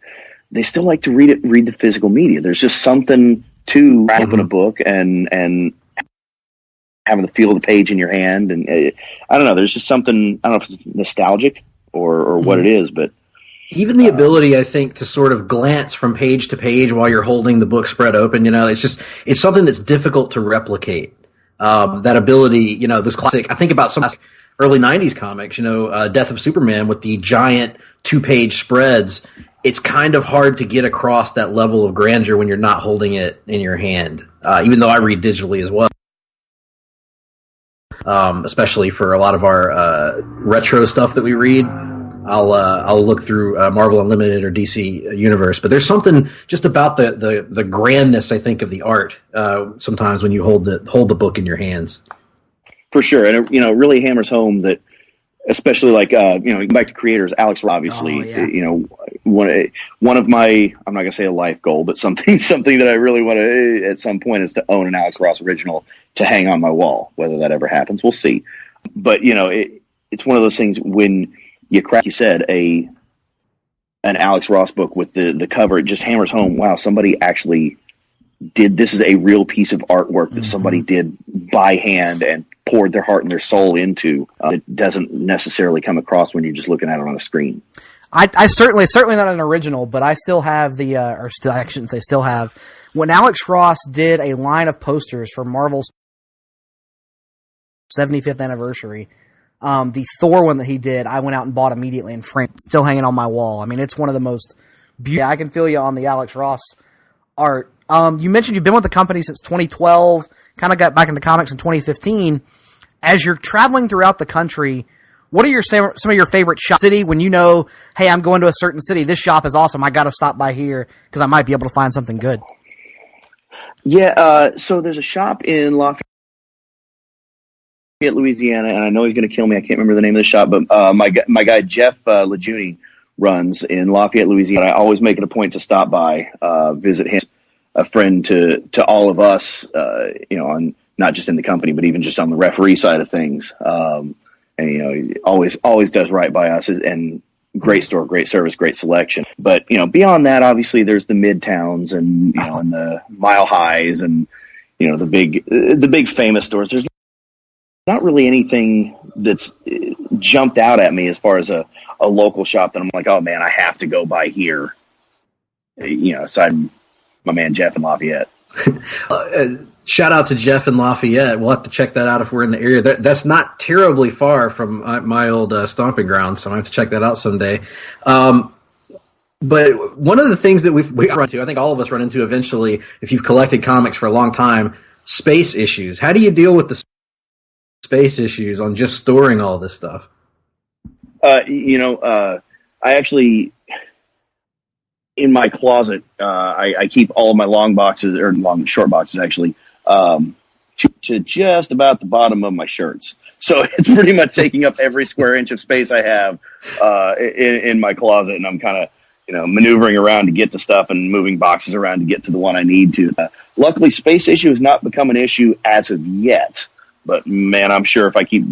They still like to read the physical media. There's just something to open a book and having the feel of the page in your hand. And I don't know, there's just something, I don't know if it's nostalgic or what it is, but even the ability, I think, to sort of glance from page to page while you're holding the book spread open, it's something that's difficult to replicate. That ability, this classic, I think about some early 90s comics, Death of Superman with the giant 2-page spreads. It's kind of hard to get across that level of grandeur when you're not holding it in your hand, even though I read digitally as well. Especially for a lot of our retro stuff that we read. I'll look through Marvel Unlimited or DC Universe, but there's something just about the grandness, I think, of the art sometimes when you hold the book in your hands. For sure, and it really hammers home that, especially like back to creators, Alex, obviously, one of my, I'm not gonna say a life goal, but something that I really want to at some point is to own an Alex Ross original to hang on my wall. Whether that ever happens, we'll see. But it's one of those things when you said an Alex Ross book with the cover, it just hammers home, wow, somebody actually did, this is a real piece of artwork that somebody did by hand and poured their heart and their soul into. It doesn't necessarily come across when you're just looking at it on a screen. I certainly not an original, but I still have I shouldn't say still have, when Alex Ross did a line of posters for Marvel's 75th anniversary, the Thor one that he did, I went out and bought immediately in France. Still hanging on my wall. I mean, it's one of the most beautiful. I can feel you on the Alex Ross art. You mentioned you've been with the company since 2012, kind of got back into comics in 2015. As you're traveling throughout the country, what are some of your favorite shops? City, when hey, I'm going to a certain city, this shop is awesome, I got to stop by here because I might be able to find something good. Yeah, so there's a shop in Lafayette, Louisiana, and I know he's going to kill me. I can't remember the name of the shop, but my guy Jeff Lejeune runs in Lafayette, Louisiana. I always make it a point to stop by, visit him. A friend to all of us, on not just in the company, but even just on the referee side of things. And he always does right by us, and great store, great service, great selection. But beyond that, obviously there's the midtowns and and the Mile Highs and the big famous stores. There's not really anything that's jumped out at me as far as a local shop that I'm like, oh man, I have to go by here. Aside my man Jeff in Lafayette. Shout out to Jeff in Lafayette. We'll have to check that out if we're in the area. That's not terribly far from my old stomping ground, so I have to check that out someday. But one of the things that we run into, I think all of us run into eventually, if you've collected comics for a long time, space issues. How do you deal with the space issues on just storing all this stuff? I actually... in my closet, I keep all of my long boxes, or short boxes actually, to just about the bottom of my shirts. So it's pretty much taking up every square inch of space I have in my closet, and I'm kind of maneuvering around to get to stuff and moving boxes around to get to the one I need to. Luckily, space issue has not become an issue as of yet. But man, I'm sure if I keep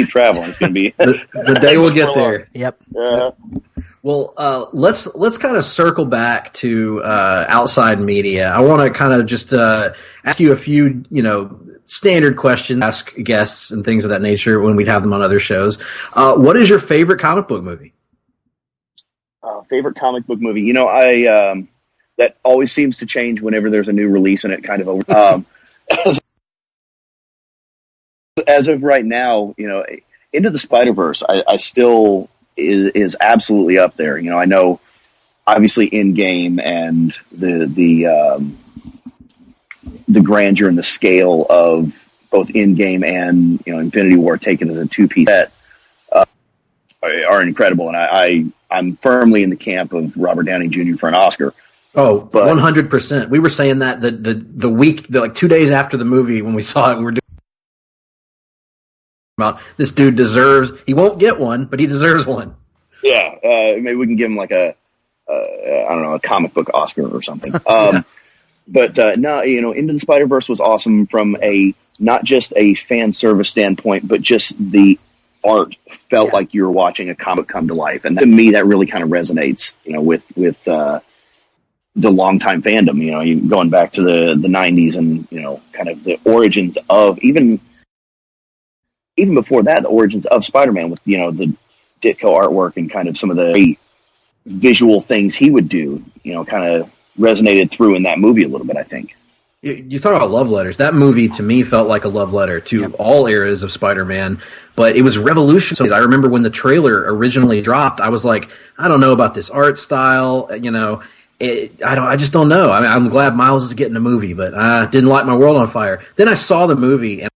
traveling, it's going to be the day will get there. Yep. Well, let's kind of circle back to outside media. I want to kind of just ask you a few, standard questions, ask guests and things of that nature when we'd have them on other shows. What is your favorite comic book movie? Favorite comic book movie? That always seems to change whenever there's a new release, and it kind of as of right now, Into the Spider-Verse, I still is absolutely up there. I know obviously Endgame and the grandeur and the scale of both Endgame and Infinity War taken as a two-piece set are incredible, and I'm firmly in the camp of Robert Downey Jr. for an Oscar. Oh, but 100%. We were saying that the week, like 2 days after the movie when we saw it, we were doing about this dude deserves. He won't get one, but he deserves one. Yeah, maybe we can give him like a comic book Oscar or something. But no, Into the Spider-Verse was awesome from not just a fan service standpoint, but just the art felt like you were watching a comic come to life, and to me that really kind of resonates, with the longtime fandom. Going back to the 90s and kind of the origins of even before that, the origins of Spider-Man with the Ditko artwork and kind of some of the visual things he would do, kind of resonated through in that movie a little bit, I think. You talk about love letters. That movie, to me, felt like a love letter to all eras of Spider-Man, but it was revolutionary. I remember when the trailer originally dropped, I was like, I don't know about this art style, I just don't know. I mean, I'm glad Miles is getting a movie, but I didn't light my world on fire. Then I saw the movie, and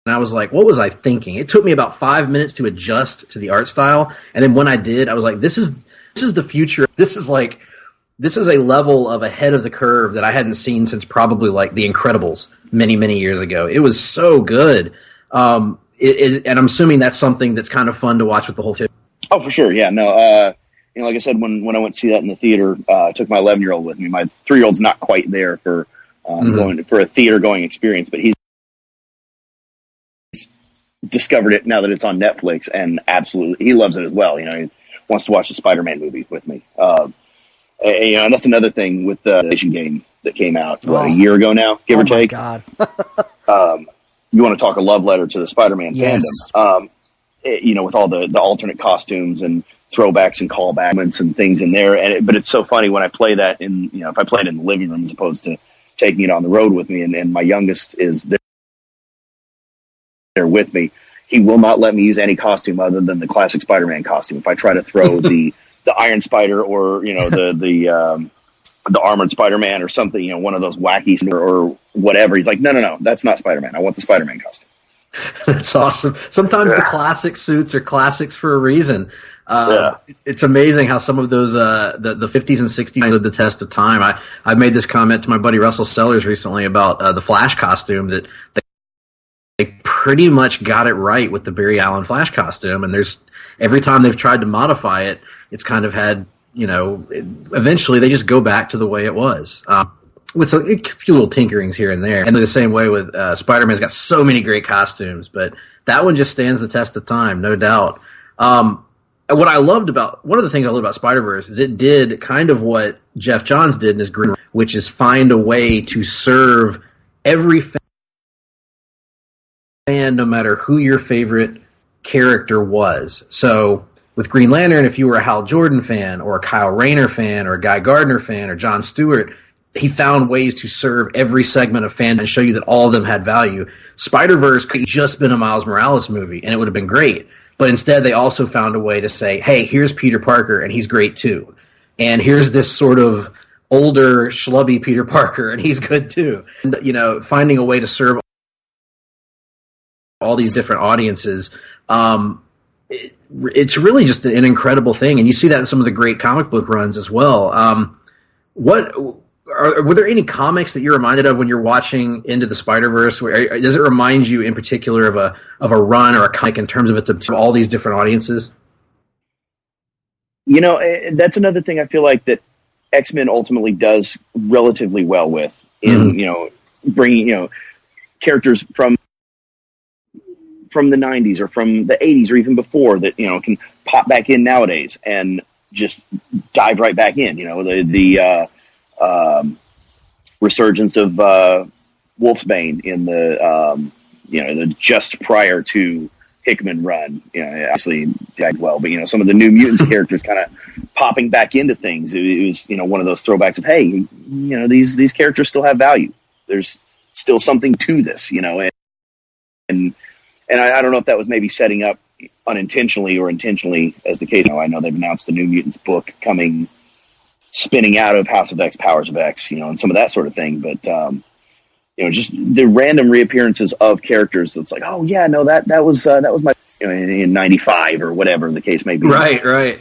I was like, what was I thinking? It took me about 5 minutes to adjust to the art style, and then when I did, I was like, this is the future. This is a level of ahead of the curve that I hadn't seen since probably like The Incredibles many, many years ago. It was so good. And I'm assuming that's something that's kind of fun to watch with the whole team. Oh, for sure. Yeah, no, like I said, when I went to see that in the theater, I took my 11-year-old with me. My 3-year-old's not quite there for going for a theater going experience, but he's discovered it now that it's on Netflix, and absolutely he loves it as well. He wants to watch the Spider-Man movie with me. And that's another thing with the PlayStation game that came out a year ago now, give or take. God. You want to talk a love letter to the Spider-Man fandom? With all the alternate costumes and throwbacks and callbacks and things in there. But it's so funny when I play that if I play it in the living room as opposed to taking it on the road with me, and my youngest is there with me, he will not let me use any costume other than the classic Spider-Man costume. If I try to throw the Iron Spider or the Armored Spider-Man or something, one of those wacky or whatever, he's like, no, that's not Spider-Man. I want the Spider-Man costume. That's awesome. Sometimes the classic suits are classics for a reason. It's amazing how some of those the 50s and 60s stood the test of time. I made this comment to my buddy Russell Sellers recently about the Flash costume, that they pretty much got it right with the Barry Allen Flash costume, and every time they've tried to modify it, it's kind of had, eventually they just go back to the way it was. With a few little tinkerings here and there. And the same way with Spider-Man's got so many great costumes, but that one just stands the test of time, no doubt. One of the things I loved about Spider-Verse is it did kind of what Jeff Johns did in his Green, which is find a way to serve every fan, no matter who your favorite character was. So with Green Lantern, if you were a Hal Jordan fan or a Kyle Rayner fan or a Guy Gardner fan or John Stewart, he found ways to serve every segment of fandom and show you that all of them had value. Spider-Verse could have just been a Miles Morales movie, and it would have been great. But instead, they also found a way to say, hey, here's Peter Parker, and he's great too. And here's this sort of older, schlubby Peter Parker, and he's good too. And, finding a way to serve all these different audiences. it's really just an incredible thing, and you see that in some of the great comic book runs as well. Were there any comics that you're reminded of when you're watching Into the Spider-Verse? Does it remind you in particular of a run or a comic in terms of its to all these different audiences? That's another thing I feel like that X-Men ultimately does relatively well with in bringing characters from the 90s or from the 80s or even before that can pop back in nowadays and just dive right back in. The resurgence of Wolfsbane in the just prior to Hickman run, obviously died well, but some of the New Mutants characters kind of popping back into things. It was one of those throwbacks of, hey, these characters still have value. There's still something to this, and I don't know if that was maybe setting up unintentionally or intentionally as the case. I know they've announced the New Mutants book spinning out of House of X, Powers of X, and some of that sort of thing. But, just the random reappearances of characters that's like, oh yeah, no, that was my, in 95 or whatever the case may be. Right.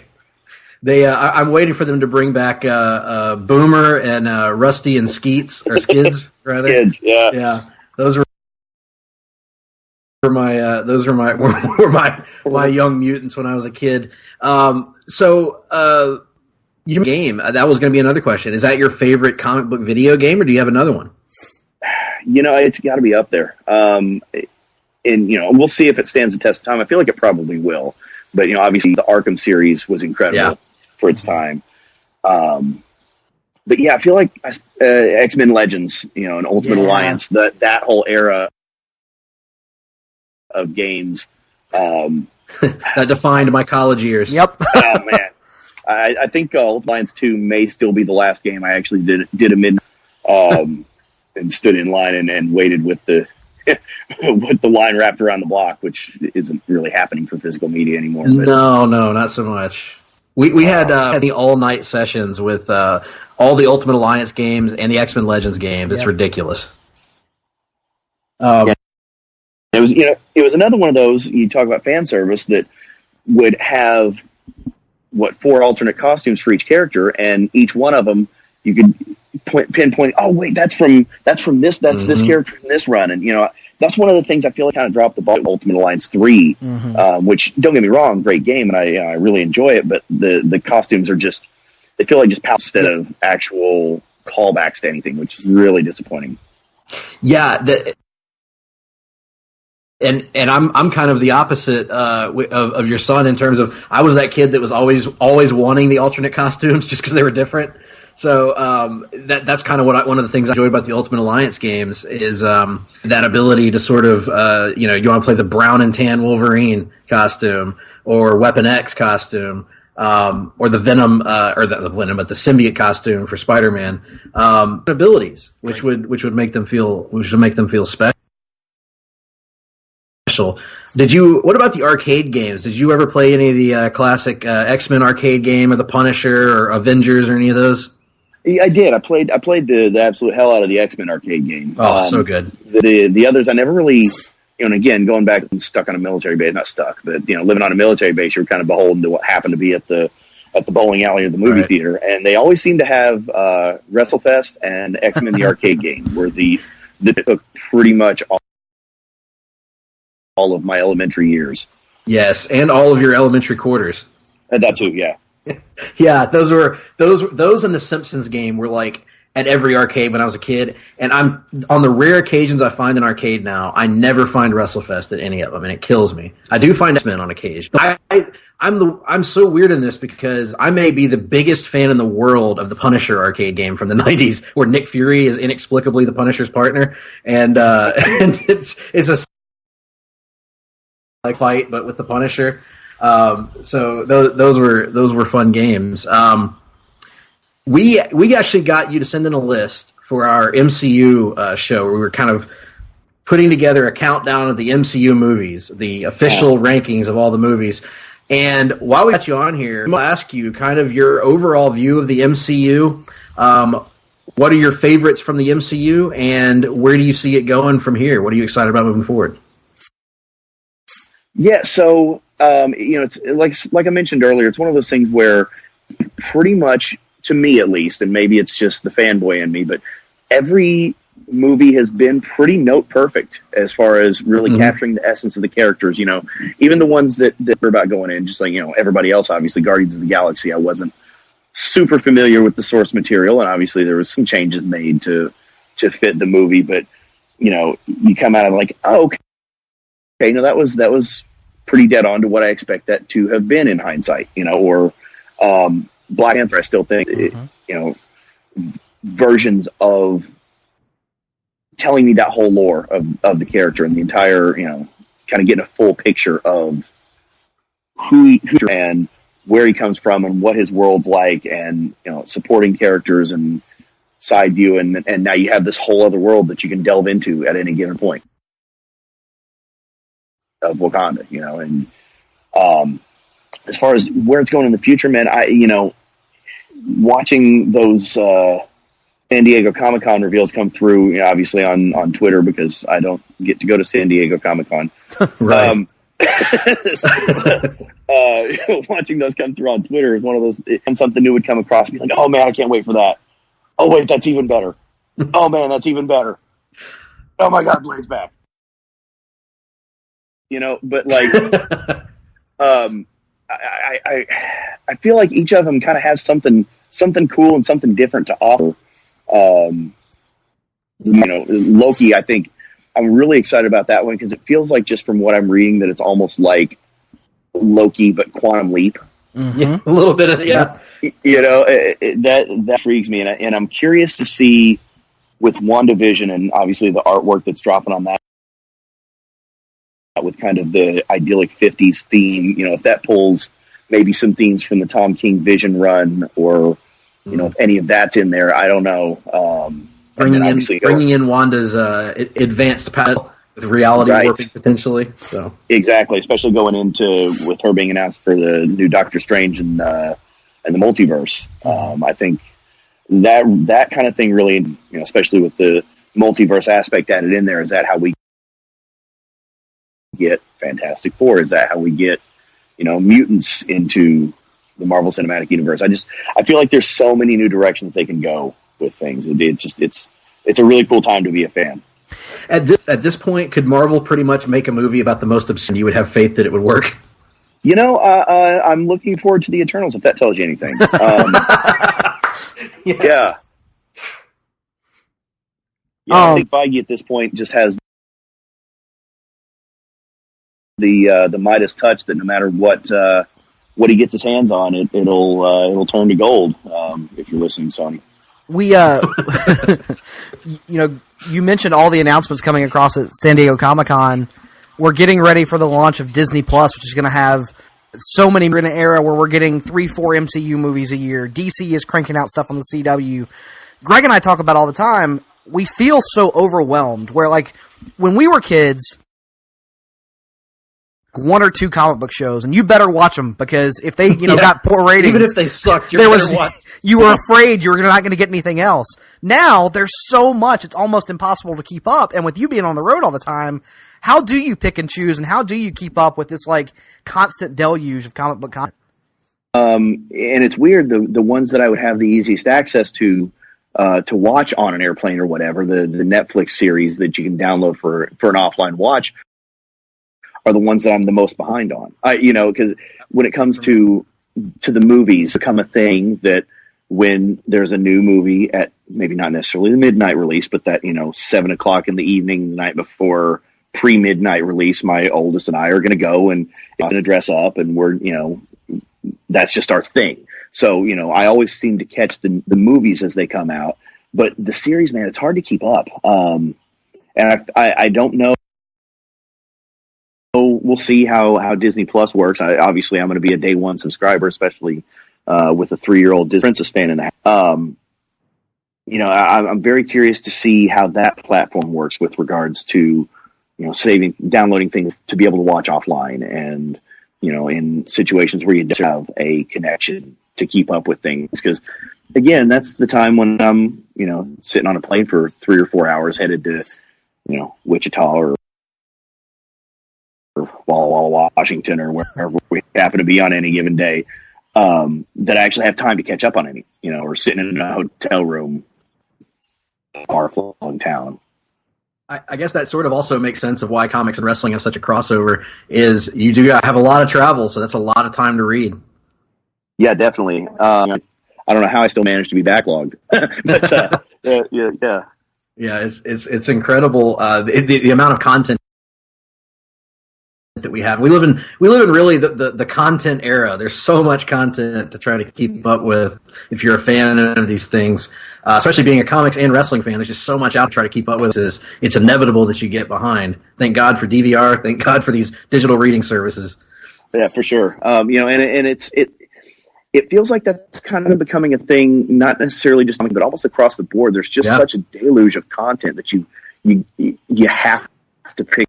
I'm waiting for them to bring back Boomer and Rusty and Skids, rather. Skids, yeah. Yeah. Those were my young mutants when I was a kid. Game, that was going to be another question. Is that your favorite comic book video game, or do you have another one? It's got to be up there. And we'll see if it stands the test of time. I feel like it probably will. But obviously the Arkham series was incredible for its time. But yeah, I feel like X-Men Legends, and Ultimate Alliance, that whole era of games that defined my college years. Yep. Oh man. I think Ultimate Alliance 2 may still be the last game I actually did a midnight and stood in line and waited with the with the line wrapped around the block, which isn't really happening for physical media anymore. But. No, not so much. We had the all-night sessions with all the Ultimate Alliance games and the X-Men Legends games. It's ridiculous. It was another one of those, you talk about fan service, that would have 4 alternate costumes for each character, and each one of them you could pinpoint, oh wait, that's from this this character in this run. And that's one of the things I feel like kind of dropped the ball with Ultimate Alliance 3, which, don't get me wrong, great game, and I really enjoy it, but the costumes are just, they feel like just pops instead of actual callbacks to anything, which is really disappointing. Yeah, And I'm kind of the opposite of your son in terms of, I was that kid that was always wanting the alternate costumes just because they were different. So that's kind of one of the things I enjoyed about the Ultimate Alliance games is that ability to sort of you want to play the brown and tan Wolverine costume or Weapon X costume or the Venom but the symbiote costume for Spider-Man abilities, which would make them feel special. What about the arcade games? Did you ever play any of the classic X-Men arcade game or the Punisher or Avengers or any of those? I did. I played the absolute hell out of the X-Men arcade game. Oh, so good. The others I never really, and again, going back and stuck on a military base, not stuck, but living on a military base, you're kind of beholden to what happened to be at the bowling alley or the movie theater, and they always seem to have WrestleFest and X-Men the arcade game, where that took pretty much all of my elementary years. Yes, and all of your elementary quarters. That too, yeah. Yeah, those and the Simpsons game were like at every arcade when I was a kid. And I'm on the rare occasions I find an arcade now, I never find WrestleFest at any of them, and it kills me. I do find X-Men on occasion. I'm so weird in this because I may be the biggest fan in the world of the Punisher arcade game from the 90s, where Nick Fury is inexplicably the Punisher's partner, and it's a fight, but with the Punisher. So those were fun games. We actually got you to send in a list for our MCU show, where we were kind of putting together a countdown of the MCU movies, the official rankings of all the movies. And while we got you on here, I'll ask you kind of your overall view of the MCU. What are your favorites from the MCU, and where do you see it going from here? What are you excited about moving forward? Yeah, so It's like I mentioned earlier, it's one of those things where pretty much, to me at least, and maybe it's just the fanboy in me, but every movie has been pretty note perfect as far as really capturing the essence of the characters. Even the ones that were about going in, just like, everybody else, obviously Guardians of the Galaxy, I wasn't super familiar with the source material, and obviously there was some changes made to fit the movie, but you come out of like, oh, okay, no, that was pretty dead on to what I expect that to have been in hindsight, or Black Panther, I still think, versions of telling me that whole lore of the character and the entire, kind of getting a full picture of who and where he comes from and what his world's like, and, supporting characters and side view. And now you have this whole other world that you can delve into at any given point of Wakanda, and, as far as where it's going in the future, man, watching those, San Diego Comic-Con reveals come through, obviously on Twitter, because I don't get to go to San Diego Comic-Con. Right. Watching those come through on Twitter is one of those, something new would come across me, like, oh man, I can't wait for that. Oh wait, that's even better. Oh man, that's even better. Oh my God, Blade's back. But like, I feel like each of them kind of has something cool and something different to offer. Loki, I think I'm really excited about that one, because it feels like, just from what I'm reading, that it's almost like Loki but Quantum Leap. Yeah, a little bit of that intrigues me, and I'm curious to see with WandaVision and obviously the artwork that's dropping on that, with kind of the idyllic 50s theme, if that pulls maybe some themes from the Tom King Vision run, or if any of that's in there, I don't know. Bringing in Wanda's advanced palette with reality warping potentially. So exactly, especially going into with her being announced for the new Doctor Strange and the multiverse. I think that kind of thing really, especially with the multiverse aspect added in there, is that how we get Fantastic Four? Is that how we get mutants into the Marvel Cinematic Universe? I feel like there's so many new directions they can go with things. It's a really cool time to be a fan. At this point, could Marvel pretty much make a movie about the most obscene? You would have faith that it would work. I'm looking forward to the Eternals, if that tells you anything. Yes. I think Feige at this point just has the Midas touch that no matter what he gets his hands on, it'll turn to gold. If you're listening, Sony. We, you mentioned all the announcements coming across at San Diego Comic-Con. We're getting ready for the launch of Disney Plus, which is going to have so many. We're in an era where we're getting 3-4 MCU movies a year. DC is cranking out stuff on the CW. Greg and I talk about all the time. We feel so overwhelmed. Where, like, when we were kids, 1 or 2 comic book shows, and you better watch them, because if they, got poor ratings, even if they sucked, you were afraid you were not going to get anything else. Now there's so much; it's almost impossible to keep up. And with you being on the road all the time, how do you pick and choose, and how do you keep up with this like constant deluge of comic book content? And it's weird, the ones that I would have the easiest access to watch on an airplane or whatever, the Netflix series that you can download for an offline watch, are the ones that I'm the most behind on. Because when it comes to the movies, become a thing that when there's a new movie at maybe not necessarily the midnight release, but that 7 o'clock in the evening, the night before pre-midnight release, my oldest and I are going to go and going to dress up, and we're that's just our thing. So I always seem to catch the movies as they come out, but the series, man, it's hard to keep up. And I don't know. We'll see how Disney Plus works. Obviously, I'm going to be a day one subscriber, especially with a 3-year-old Disney Princess fan in the house. I'm very curious to see how that platform works with regards to downloading things to be able to watch offline, and in situations where you don't have a connection to keep up with things. Because again, that's the time when I'm sitting on a plane for 3 or 4 hours headed to Wichita or Walla Washington, or wherever we happen to be on any given day, that I actually have time to catch up on any, or sitting in a hotel room, far flung town. I guess that sort of also makes sense of why comics and wrestling have such a crossover. Is you do have a lot of travel, so that's a lot of time to read. Yeah, definitely. I don't know how I still managed to be backlogged, but yeah. Yeah, it's incredible the amount of content that we have. We live in really the content era. There's so much content to try to keep up with if you're a fan of these things. Especially being a comics and wrestling fan, there's just so much out to try to keep up with. It's inevitable that you get behind. Thank God for DVR. Thank God for these digital reading services. Yeah, for sure. And it feels like that's kind of becoming a thing, not necessarily just but almost across the board. There's just such a deluge of content that you have to pick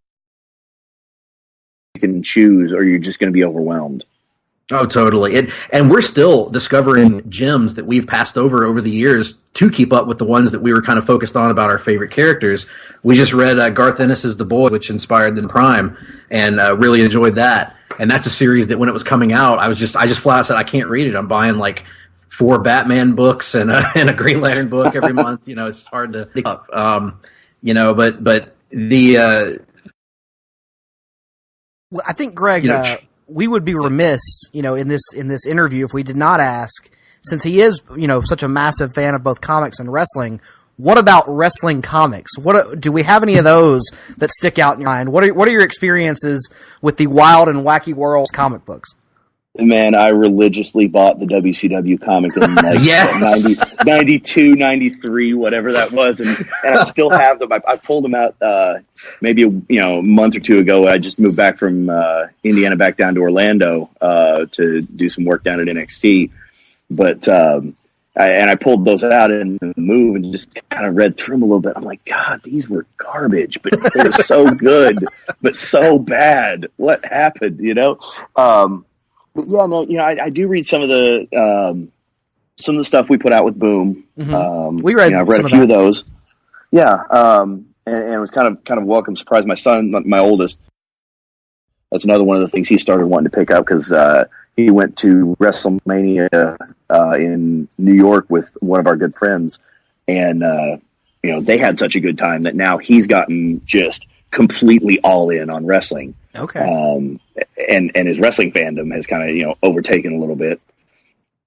and choose, or you're just going to be overwhelmed. Oh, totally. And we're still discovering gems that we've passed over the years to keep up with the ones that we were kind of focused on about our favorite characters. We just read Garth Ennis's The Boy, which inspired the Prime, and really enjoyed that. And that's a series that when it was coming out, I just flat out said, I can't read it. I'm buying like 4 Batman books and a Green Lantern book every month. It's hard to pick up. But the well, I think, Greg, we would be remiss, in this interview if we did not ask, since he is, such a massive fan of both comics and wrestling. What about wrestling comics? Do we have any of those that stick out in your mind? What are your experiences with the Wild and Wacky Worlds comic books? Man, I religiously bought the WCW comic in 92, 93, whatever that was, and I still have them. I pulled them out maybe a month or two ago. I just moved back from Indiana back down to Orlando to do some work down at NXT, but I pulled those out in the move and just kind of read through them a little bit. I'm like, God, these were garbage, but they were so good, but so bad. What happened? But yeah, no, I do read some of the stuff we put out with Boom. Mm-hmm. We read. I've read a few of those. Yeah, and it was kind of welcome surprise. My son, my oldest, that's another one of the things he started wanting to pick up because he went to WrestleMania in New York with one of our good friends, and they had such a good time that now he's gotten just completely all in on wrestling. Okay. And his wrestling fandom has kind of, overtaken a little bit.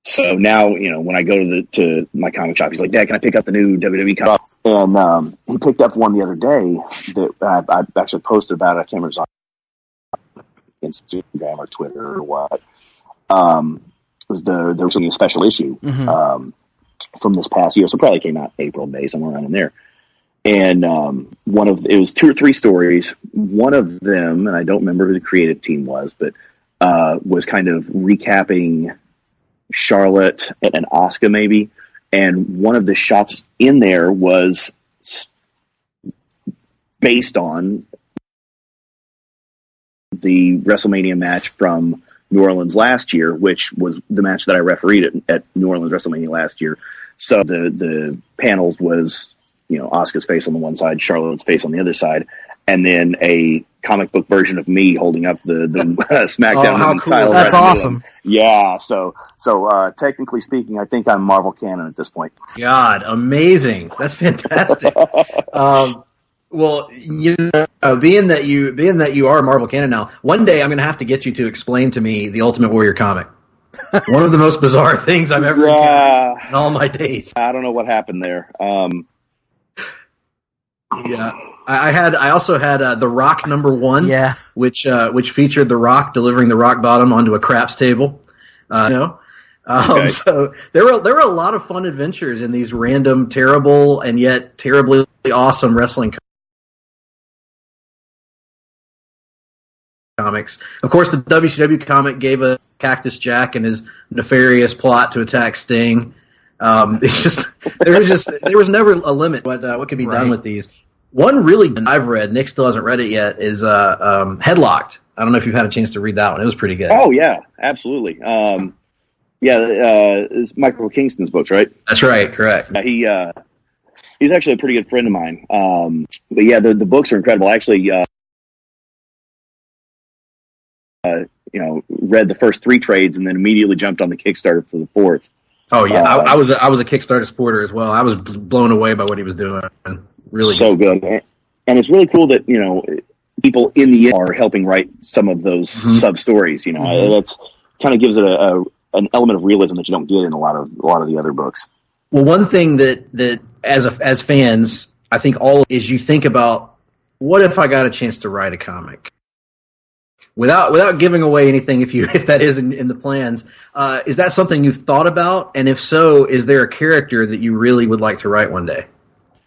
So now, when I go to my comic shop, he's like, Dad, can I pick up the new WWE comic? And he picked up one the other day that I actually posted about it. I can't remember if it was on Instagram or Twitter or what. It was there was a special issue from this past year. So it probably came out April, May, somewhere around in there. And it was 2 or 3 stories. One of them, and I don't remember who the creative team was, but was kind of recapping Charlotte and Asuka maybe. And one of the shots in there was based on the WrestleMania match from New Orleans last year, which was the match that I refereed at New Orleans WrestleMania last year. So the panels was, Asuka's face on the one side, Charlotte's face on the other side, and then a comic book version of me holding up the SmackDown how cool. Title. That's awesome. Yeah, so technically speaking, I think I'm Marvel canon at this point. God, amazing! That's fantastic. Well, being that you are Marvel canon now, one day I'm going to have to get you to explain to me the Ultimate Warrior comic. One of the most bizarre things I've ever encountered in all my days. I don't know what happened there. Yeah, I also had The Rock #1, which featured The Rock delivering the rock bottom onto a craps table. Okay. So there were a lot of fun adventures in these random, terrible, and yet terribly awesome wrestling comics. Of course, the WCW comic gave a Cactus Jack and his nefarious plot to attack Sting. There was never a limit what could be done with these. One really I've read, Nick still hasn't read it yet, is Headlocked. I don't know if you've had a chance to read that one. It was pretty good. Oh yeah, absolutely. It's Michael Kingston's books, right? That's right, correct. He's actually a pretty good friend of mine. But yeah, the books are incredible. Actually, read the first 3 trades and then immediately jumped on the Kickstarter for the 4th. Oh yeah, I was a Kickstarter supporter as well. I was blown away by what he was doing. Really so good. And it's really cool that people in the end are helping write some of those sub stories. That's kind of gives it an element of realism that you don't get in a lot of the other books. Well, one thing that as fans, I think is you think about, what if I got a chance to write a comic? Without giving away anything, if that is in the plans, is that something you've thought about? And if so, is there a character that you really would like to write one day?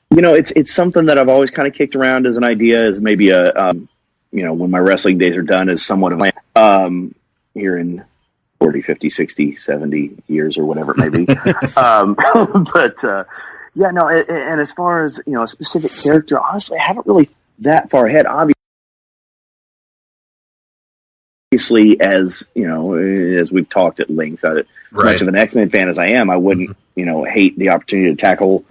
It's something that I've always kind of kicked around as an idea, as maybe when my wrestling days are done, as somewhat of here in 40, 50, 60, 70 years or whatever it may be. And as far as, a specific character, honestly, I haven't really that far ahead. Obviously, as we've talked at length, as much of an X-Men fan as I am, I wouldn't, hate the opportunity to tackle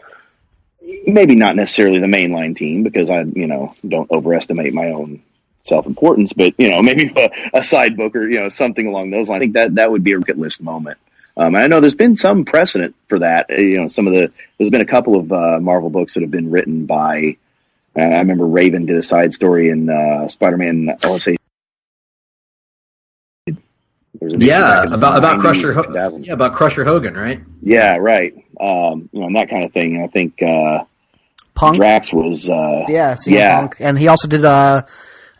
maybe not necessarily the mainline team, because I, don't overestimate my own self-importance, but, maybe a side book or, something along those lines. I think that would be a bucket list moment. I know there's been some precedent for that. There's been a couple of Marvel books that have been written by, I remember Raven did a side story in Spider-Man, I want to say, about Crusher. About Crusher Hogan, right? Yeah, right. And that kind of thing. I think Punk. Drax was. Punk, and he also did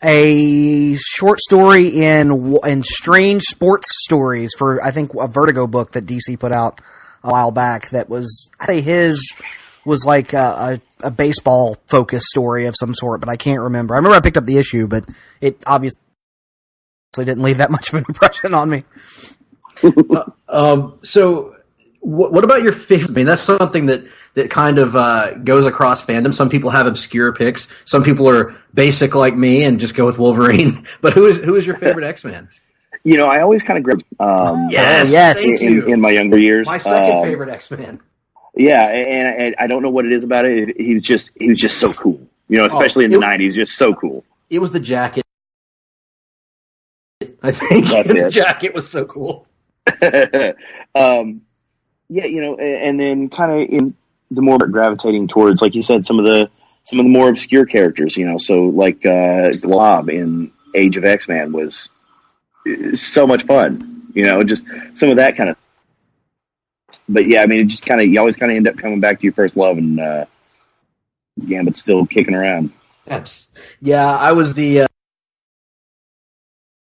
a short story in Strange Sports Stories for, I think, a Vertigo book that DC put out a while back. That was, I think, his was like a baseball focused story of some sort, but I can't remember. I remember I picked up the issue, but it obviously didn't leave that much of an impression on me. So what about your favorite? I mean, that's something that kind of goes across fandom. Some people have obscure picks. Some people are basic like me and just go with Wolverine. But who is your favorite X-Man? I always kind of grabbed yes, in my younger years. My second favorite X-Man. Yeah, and I don't know what it is about it. He was just so cool. Especially in the 90s, just so cool. It was the jacket. I think the jacket was so cool. And then kind of in the more gravitating towards, like you said, some of the more obscure characters. So like Glob in Age of X-Man was so much fun. Just some of that kind of. But yeah, I mean, it just kind of, you always kind of end up coming back to your first love, and Gambit's still kicking around. Yeah, I was the.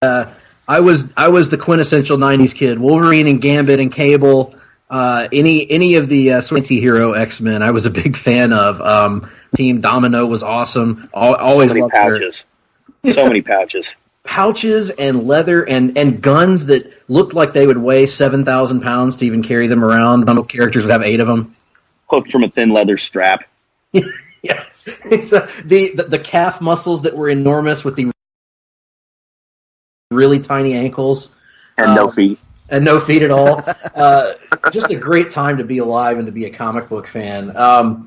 I was the quintessential '90s kid. Wolverine and Gambit and Cable, any of the anti-hero X-Men, I was a big fan of. Team Domino was awesome. Always so many pouches. So many pouches. Pouches and leather and guns that looked like they would weigh 7,000 pounds to even carry them around. Characters would have 8 of them. Hooked from a thin leather strap. Yeah, the calf muscles that were enormous with the really tiny ankles. And no feet. And no feet at all. Just a great time to be alive and to be a comic book fan. I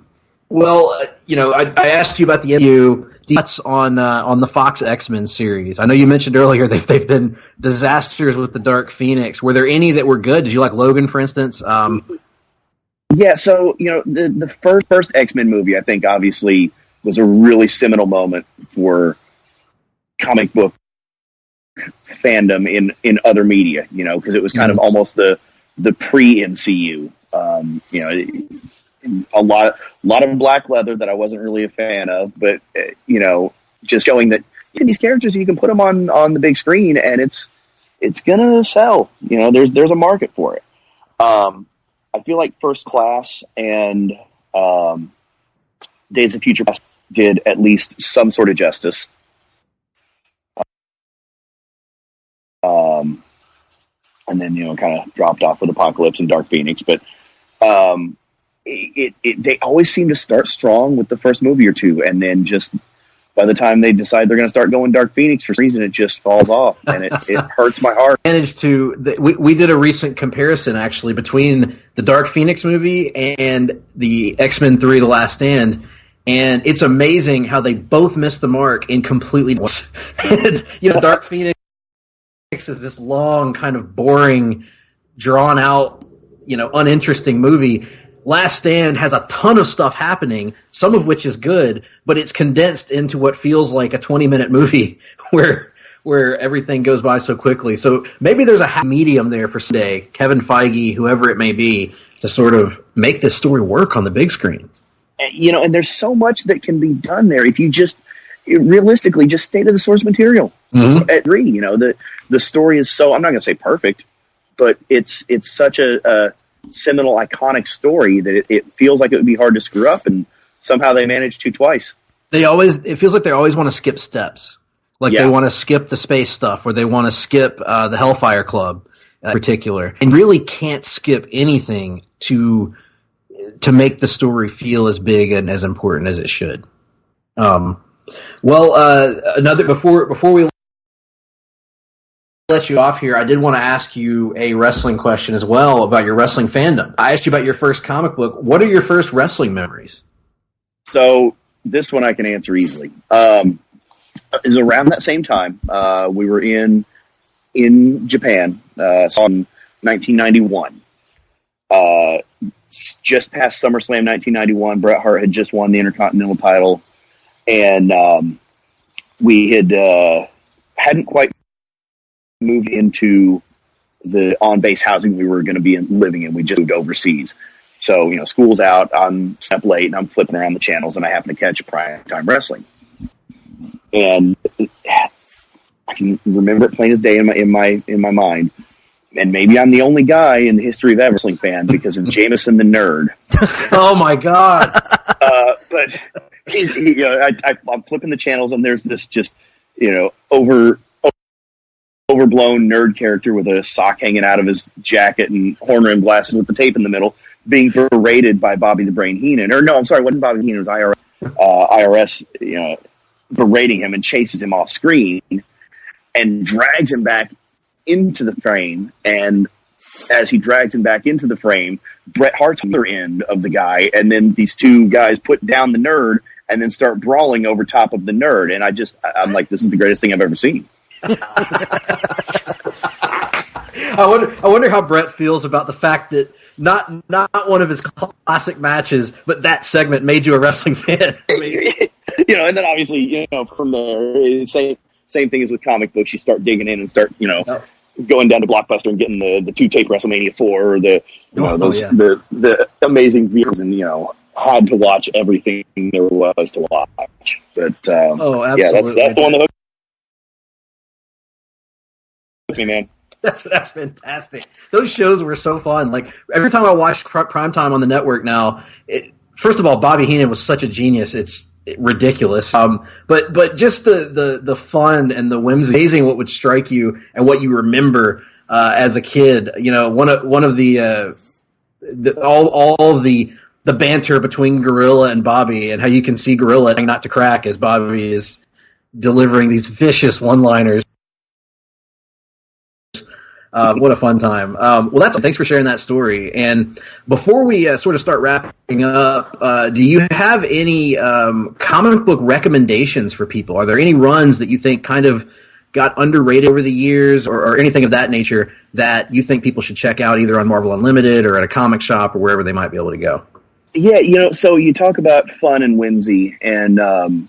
asked you about the MCU thoughts on the Fox X-Men series. I know you mentioned earlier they've been disasters with the Dark Phoenix. Were there any that were good? Did you like Logan, for instance? Yeah, so, the first X-Men movie, I think, obviously, was a really seminal moment for comic book fandom in other media, because it was kind of almost the pre-MCU. A lot of black leather that I wasn't really a fan of, but just showing that these characters, you can put them on the big screen and it's gonna sell. There's a market for it. I feel like First Class and Days of Future Past did at least some sort of justice. And then kind of dropped off with Apocalypse and Dark Phoenix, but they always seem to start strong with the first movie or two, and then just by the time they decide they're going to start going Dark Phoenix, for some reason it just falls off, and it hurts my heart. We did a recent comparison actually between the Dark Phoenix movie and the X-Men 3: The Last Stand, and it's amazing how they both missed the mark in completely. Dark Phoenix is this long, kind of boring, drawn out, uninteresting movie. Last Stand has a ton of stuff happening, some of which is good, but it's condensed into what feels like a 20-minute movie where everything goes by so quickly. So maybe there's a happy medium there for Sunday, Kevin Feige, whoever it may be, to sort of make this story work on the big screen. And there's so much that can be done there if you just realistically just stay to the source material. Mm-hmm. At 3, the story is so, I'm not going to say perfect, but it's such a seminal, iconic story that it feels like it would be hard to screw up, and somehow they managed to twice. It feels like they always want to skip steps. Like they want to skip the space stuff, or they want to skip the Hellfire Club in particular, and really can't skip anything to make the story feel as big and as important as it should. Before we let you off here, I did want to ask you a wrestling question as well about your wrestling fandom. I asked you about your first comic book. What are your first wrestling memories? So this one I can answer easily. It was around that same time. We were in Japan, in 1991. Just past SummerSlam 1991, Bret Hart had just won the Intercontinental title, and we hadn't quite moved into the on-base housing we were going to be living in. We just moved overseas. So, school's out, I'm up late, and I'm flipping around the channels, and I happen to catch Primetime Wrestling. And I can remember it plain as day in my mind. And maybe I'm the only guy in the history of ever wrestling fan because of Jameson the Nerd. Oh my God! But I'm flipping the channels, and there's this just overblown nerd character with a sock hanging out of his jacket and horn rimmed glasses with the tape in the middle, being berated by Bobby the Brain Heenan. Or no, I'm sorry, it wasn't Bobby Heenan. It was IRS. Berating him and chases him off screen and drags him back into the frame, and as he drags him back into the frame, Bret Hart's on the other end of the guy, and then these two guys put down the Nerd and then start brawling over top of the Nerd, and I'm like, this is the greatest thing I've ever seen. I wonder how Bret feels about the fact that not one of his classic matches, but that segment made you a wrestling fan. And then obviously, from there, same thing as with comic books. You start digging in and start, going down to Blockbuster and getting the 2-tape WrestleMania 4 or the amazing viewers, and had to watch everything there was to watch. But absolutely. Yeah, that's the one that hooked me, man. That's fantastic. Those shows were so fun. Like every time I watch Primetime on the network now, first of all, Bobby Heenan was such a genius. It's ridiculous. But just the fun and the whimsy, amazing what would strike you and what you remember as a kid. One of the all of the banter between Gorilla and Bobby, and how you can see Gorilla trying not to crack as Bobby is delivering these vicious one-liners. What a fun time. Thanks for sharing that story. And before we sort of start wrapping up, do you have any comic book recommendations for people? Are there any runs that you think kind of got underrated over the years, or anything of that nature that you think people should check out either on Marvel Unlimited or at a comic shop or wherever they might be able to go? Yeah, so you talk about fun and whimsy, and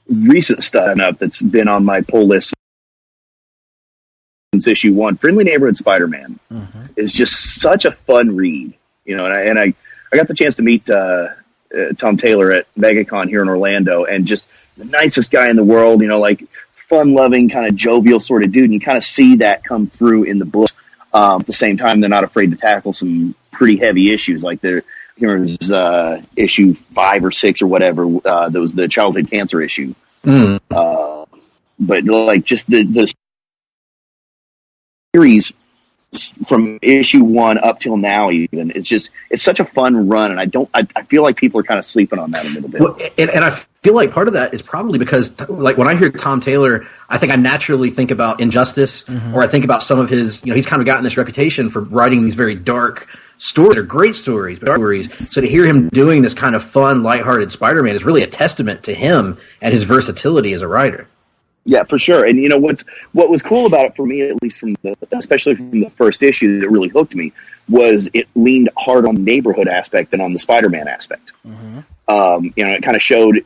recent stuff that's been on my pull list since issue 1, Friendly Neighborhood Spider-Man is just such a fun read, and I got the chance to meet Tom Taylor at VegaCon here in Orlando, and just the nicest guy in the world, like fun-loving, kind of jovial sort of dude, and you kind of see that come through in the book. At the same time, they're not afraid to tackle some pretty heavy issues, like here's issue 5 or 6 or whatever, that was the childhood cancer issue. But like just the series from issue 1 up till now, even it's such a fun run, and I feel like people are kind of sleeping on that a little bit. Well, and I feel like part of that is probably because, like, when I hear Tom Taylor, I think I naturally think about Injustice, or I think about some of his, he's kind of gotten this reputation for writing these very dark stories. They're great stories, but dark stories. So to hear him doing this kind of fun, lighthearted Spider-Man is really a testament to him and his versatility as a writer. Yeah, for sure. And what was cool about it for me, at least especially from the first issue that really hooked me, was it leaned hard on the neighborhood aspect than on the Spider-Man aspect. Mm-hmm. It kind of showed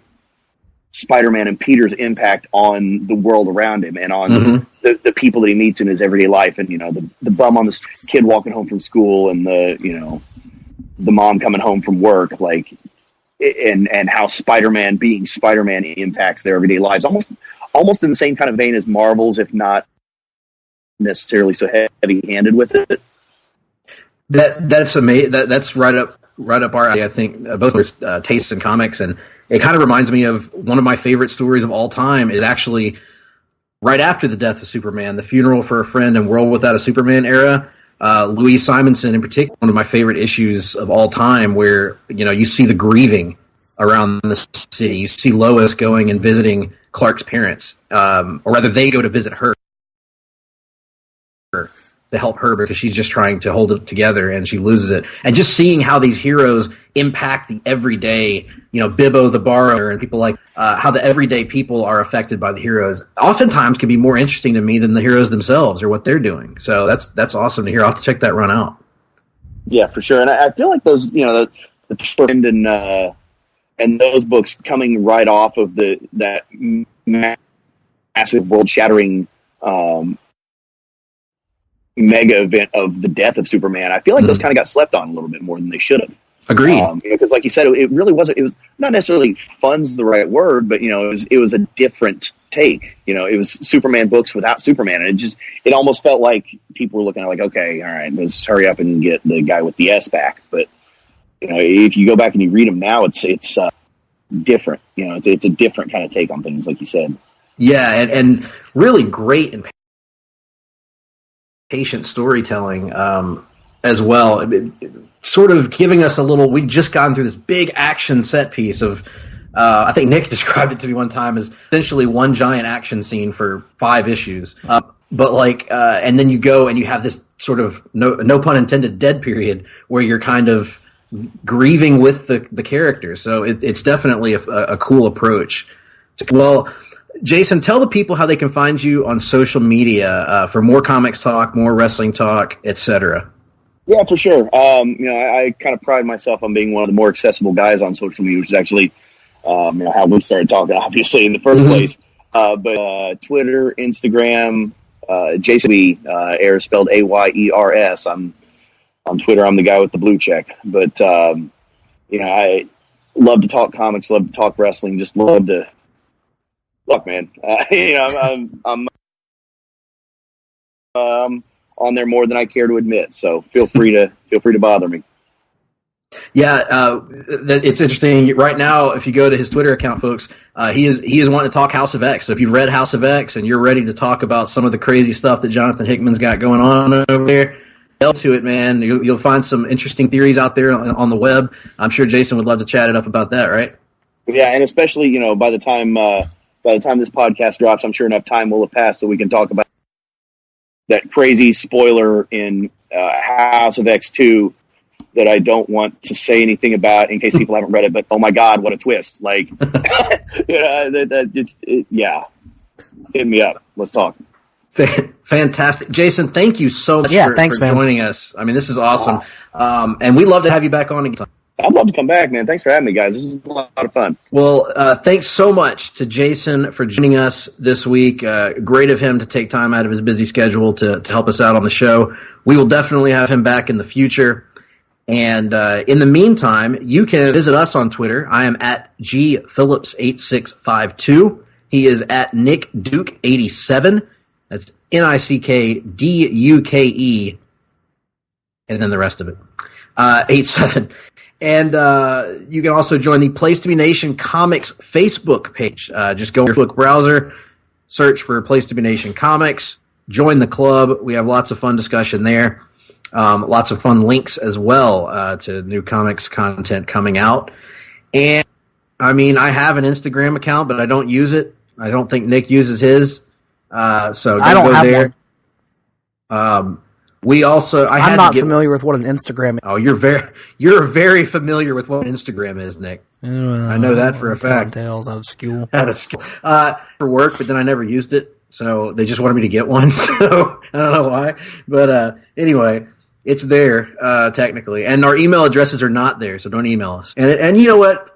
Spider-Man and Peter's impact on the world around him and on the people that he meets in his everyday life. And, the bum on the kid walking home from school and the mom coming home from work, and how Spider-Man being Spider-Man impacts their everyday lives. Almost in the same kind of vein as Marvel's, if not necessarily so heavy-handed with it. That's amazing. That's right up our alley. I think both our tastes in comics, and it kind of reminds me of one of my favorite stories of all time. Is actually right after the death of Superman, the funeral for a friend and World Without a Superman era. Louise Simonson, in particular, one of my favorite issues of all time, where you see the grieving around the city. You see Lois going and visiting Clark's parents, or rather, they go to visit her to help her because she's just trying to hold it together and she loses it. And just seeing how these heroes impact the everyday, Bibbo the borrower and people like how the everyday people are affected by the heroes oftentimes can be more interesting to me than the heroes themselves or what they're doing. So that's awesome to hear. I'll have to check that run out. Yeah, for sure. And I feel like those, the trend and those books coming right off of that massive world shattering mega event of the death of Superman, I feel like those kind of got slept on a little bit more than they should have. Agreed. Because like you said, it really wasn't, it was not necessarily fun's the right word, but it was a different take. It was Superman books without Superman. And it almost felt like people were looking at like, okay, all right, let's hurry up and get the guy with the S back. But, if you go back and you read them now, it's different. It's a different kind of take on things, like you said. Yeah. And really great and patient storytelling as well. Sort of giving us we'd just gone through this big action set piece of, I think Nick described it to me one time as essentially one giant action scene for 5 issues. And then you go and you have this sort of, no pun intended, dead period where you're kind of grieving with the characters. So it's definitely a cool approach. Well, Jason, tell the people how they can find you on social media for more comics talk, more wrestling talk, etc. Yeah, for sure. I kind of pride myself on being one of the more accessible guys on social media, which is actually how we started talking, obviously, in the first place. But Twitter, Instagram, Jason Ayers, spelled Ayers. On Twitter, I'm the guy with the blue check. But I love to talk comics, love to talk wrestling, just love to. Look, man, I'm on there more than I care to admit. So feel free to bother me. Yeah, it's interesting. Right now, if you go to his Twitter account, folks, he is wanting to talk House of X. So if you've read House of X and you're ready to talk about some of the crazy stuff that Jonathan Hickman's got going on over there, delve to it, man. You'll find some interesting theories out there on the web. I'm sure Jason would love to chat it up about that, right? Yeah, and especially by the time this podcast drops, I'm sure enough time will have passed so we can talk about that crazy spoiler in House of X2 that I don't want to say anything about in case people haven't read it, but oh my God, what a twist. Like, yeah, hit me up. Let's talk. Fantastic. Jason, thank you so much for joining us. I mean, this is awesome. And we'd love to have you back on again. I'd love to come back, man. Thanks for having me, guys. This is a lot of fun. Well, thanks so much to Jason for joining us this week. Great of him to take time out of his busy schedule to help us out on the show. We will definitely have him back in the future. And in the meantime, you can visit us on Twitter. I am at gphillips8652. He is at nickduke87. That's NICKDUKE, and then the rest of it. 87. And you can also join the Place to Be Nation Comics Facebook page. Just go to your Facebook browser, search for Place to Be Nation Comics, join the club. We have lots of fun discussion there. Lots of fun links as well to new comics content coming out. And, I mean, I have an Instagram account, but I don't use it. I don't think Nick uses his. So I don't go have there. One. I'm not familiar with what an Instagram is. Oh, you're very familiar with what Instagram is, Nick. I know that for a fact. Tails out of school. Out of school. For work, but then I never used it, so they just wanted me to get one, so I don't know why. But anyway, it's there, technically. And our email addresses are not there, so don't email us. And you know what?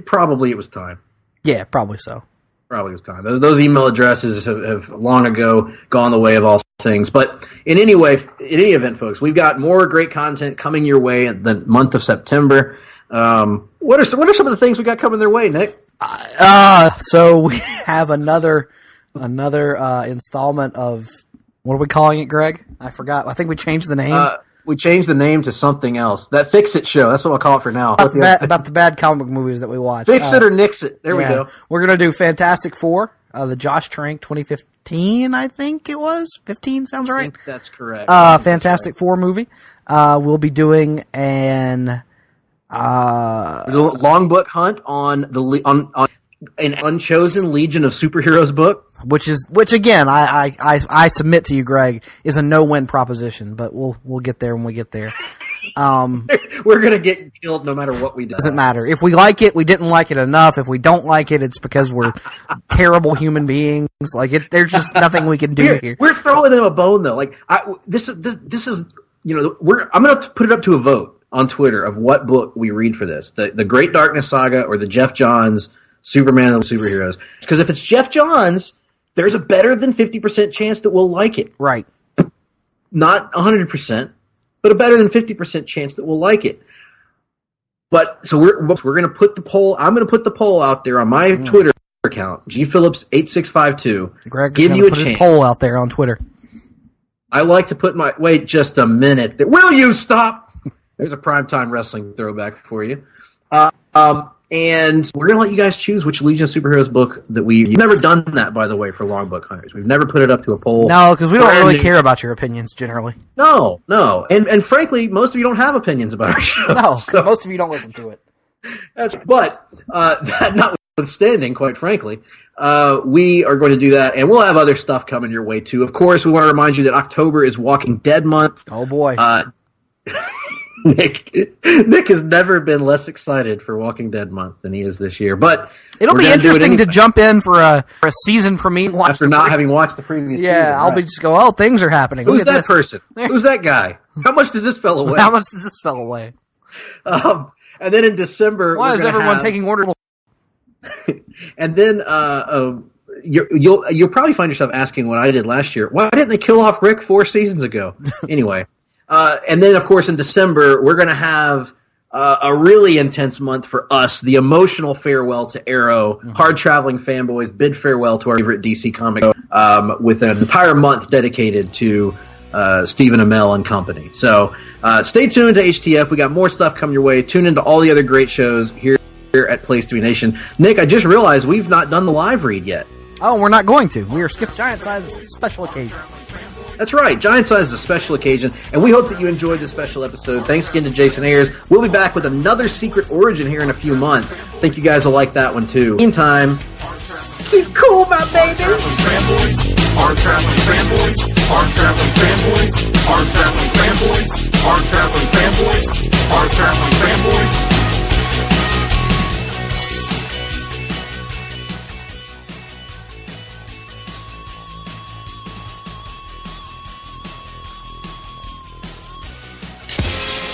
Probably it was time. Yeah, probably so. Probably was time. Those email addresses have long ago gone the way of all things. But in any event, folks, we've got more great content coming your way in the month of September. What are some of the things we got coming their way, Nick? So we have another installment of, what are we calling it, Greg? I forgot. I think we changed the name. We changed the name to something else. That Fix It show. That's what I'll call it for now. About the bad comic book movies that we watch. Fix It or Nix It. There we go. We're going to do Fantastic Four, the Josh Trank 2015, I think it was. 15 sounds right. I think that's correct. Fantastic Four movie. We'll be doing an long book hunt on an Unchosen Legion of Superheroes book. Which again, I submit to you, Greg, is a no-win proposition, but we'll get there when we get there. We're gonna get killed no matter what we do. Doesn't matter. If we like it, we didn't like it enough. If we don't like it, it's because we're terrible human beings. There's just nothing we can do here. We're throwing them a bone though. This is I'm gonna put it up to a vote on Twitter of what book we read for this: the Great Darkness Saga or the Jeff Johns Superman and the Superheroes. Because if it's Jeff Johns, there's a better than 50% chance that we'll like it. Right. Not 100%, but a better than 50% chance that we'll like it. But so we're going to put the poll. I'm going to put the poll out there on my Twitter account, gphillips8652. Greg, give you a chance. His poll out there on Twitter. I like to put my wait just a minute. Will you stop? There's a primetime wrestling throwback for you. And we're going to let you guys choose which Legion of Superheroes book that we've never done that, by the way, for long book hunters. We've never put it up to a poll. No, because we don't really care about your opinions generally. No. And frankly, most of you don't have opinions about our show. No, so most of you don't listen to it. But that notwithstanding, quite frankly, we are going to do that, and we'll have other stuff coming your way, too. Of course, we want to remind you that October is Walking Dead month. Oh, boy. Nick has never been less excited for Walking Dead month than he is this year. But it'll be interesting to jump in for a season premiere after not having watched the previous season. Yeah, I'll be just go, oh, things are happening. Who's that person? Who's that guy? How much does this fellow weigh? How much does this fellow weigh? And then in December, why is everyone taking orders? And then you'll probably find yourself asking what I did last year. Why didn't they kill off Rick 4 seasons ago? Anyway. And then, of course, in December, we're going to have a really intense month for us, the emotional farewell to Arrow, Hard-Traveling Fanboys, bid farewell to our favorite DC comic, with an entire month dedicated to Stephen Amell and company. So stay tuned to HTF. We got more stuff coming your way. Tune into all the other great shows here at Place to Be Nation. Nick, I just realized we've not done the live read yet. Oh, we're not going to. We are skipping Giant Size special occasion. That's right. Giant Size is a special occasion, and we hope that you enjoyed this special episode. Thanks again to Jason Ayers. We'll be back with another Secret Origin here in a few months. I think you guys will like that one, too. Meantime, keep cool, my babies! Hard-Traveling Fanboys, Hard-Traveling Fanboys, Hard-Traveling Fanboys, Hard-Traveling Fanboys, Hard-Traveling Fanboys.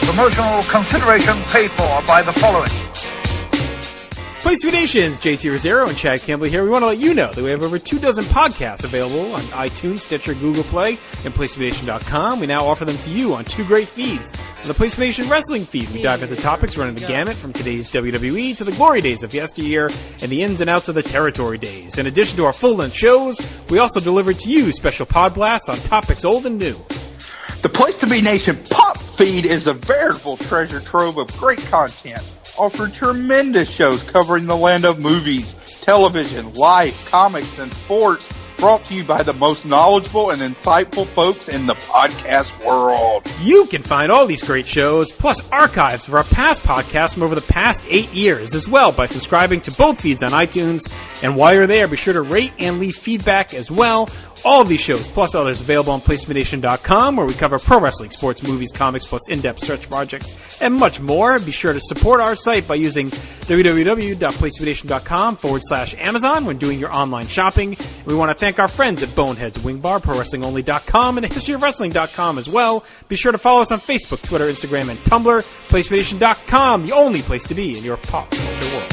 Promotional consideration paid for by the following. Place to Be Nations, JT Rosero and Chad Campbell here. We want to let you know that we have over 24 podcasts available on iTunes, Stitcher, Google Play, and PlaceToBeNation.com. We now offer them to you on 2 great feeds. On the Place to Be Nation wrestling feed, we dive into topics running the gamut from today's WWE to the glory days of yesteryear and the ins and outs of the territory days. In addition to our full-length shows, we also deliver to you special pod blasts on topics old and new. The Place to Be Nation Pop feed is a veritable treasure trove of great content, offering tremendous shows covering the land of movies, television, life, comics, and sports, brought to you by the most knowledgeable and insightful folks in the podcast world. You can find all these great shows, plus archives of our past podcasts from over the past 8 years as well by subscribing to both feeds on iTunes. And while you're there, be sure to rate and leave feedback as well. All of these shows, plus others, available on PlaceToBeNation.com, where we cover pro wrestling, sports, movies, comics, plus in-depth search projects, and much more. Be sure to support our site by using www.PlaceToBeNation.com/Amazon when doing your online shopping. We want to thank our friends at Boneheads Wing Bar, ProWrestlingOnly.com, and HistoryOfWrestling.com as well. Be sure to follow us on Facebook, Twitter, Instagram, and Tumblr. PlaceToBeNation.com, the only place to be in your pop culture world.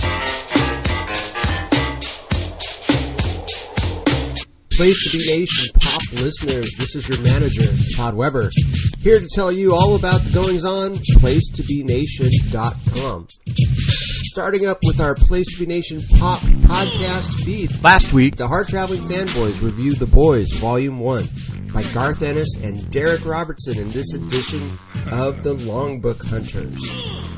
Place to Be Nation Pop listeners, this is your manager, Todd Weber, here to tell you all about the goings-on, PlaceToBeNation.com. Starting up with our Place to Be Nation Pop podcast feed. Last week, the Hard-Traveling Fanboys reviewed The Boys, Volume 1, by Garth Ennis and Derek Robertson in this edition of the Longbook Hunters.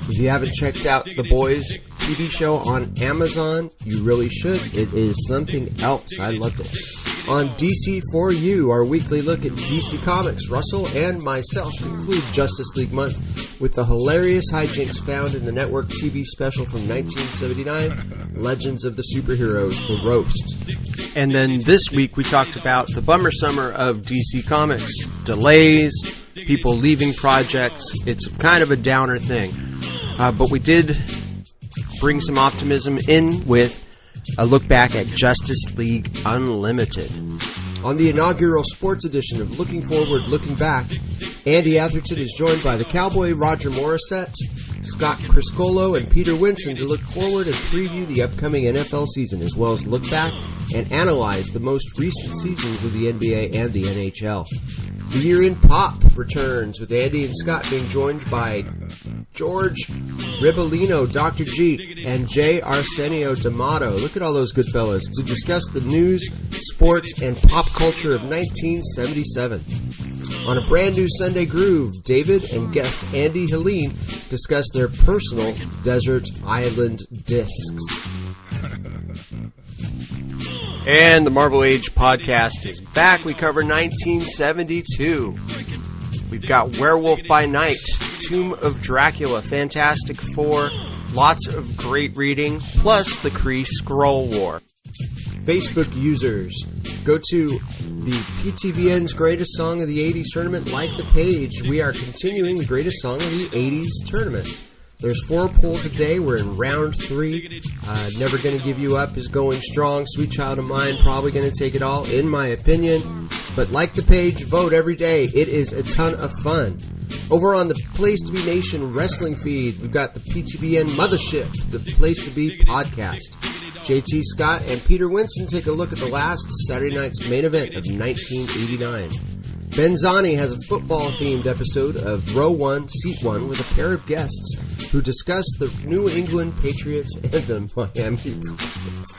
If you haven't checked out The Boys TV show on Amazon, you really should. It is something else. I loved it. On DC4U, our weekly look at DC Comics, Russell and myself conclude Justice League Month with the hilarious hijinks found in the network TV special from 1979, Legends of the Superheroes, The Roast. And then this week we talked about the bummer summer of DC Comics. Delays, people leaving projects. It's kind of a downer thing. But we did bring some optimism in with a look back at Justice League Unlimited. On the inaugural sports edition of Looking Forward, Looking Back, Andy Atherton is joined by the Cowboy Roger Morissette, Scott Criscolo, and Peter Winson to look forward and preview the upcoming NFL season, as well as look back and analyze the most recent seasons of the NBA and the NHL. The Year in Pop returns, with Andy and Scott being joined by George Ribolino, Dr. G, and J. Arsenio D'Amato. Look at all those good fellas, to discuss the news, sports, and pop culture of 1977. On a brand new Sunday Groove, David and guest Andy Helene discuss their personal Desert Island discs. And the Marvel Age podcast is back. We cover 1972. We've got Werewolf by Night, Tomb of Dracula, Fantastic Four, lots of great reading, plus the Kree Skrull War. Facebook users, go to the PTVN's Greatest Song of the 80s tournament, like the page. We are continuing the Greatest Song of the 80s tournament. There's 4 polls a day. We're in round 3. Never Gonna Give You Up is going strong. Sweet Child of Mine probably going to take it all, in my opinion. But like the page, vote every day. It is a ton of fun. Over on the Place to Be Nation wrestling feed, we've got the PTBN Mothership, the Place to Be podcast. JT Scott and Peter Winson take a look at the last Saturday night's main event of 1989. Ben Zani has a football-themed episode of Row 1, Seat 1 with a pair of guests who discuss the New England Patriots and the Miami Dolphins.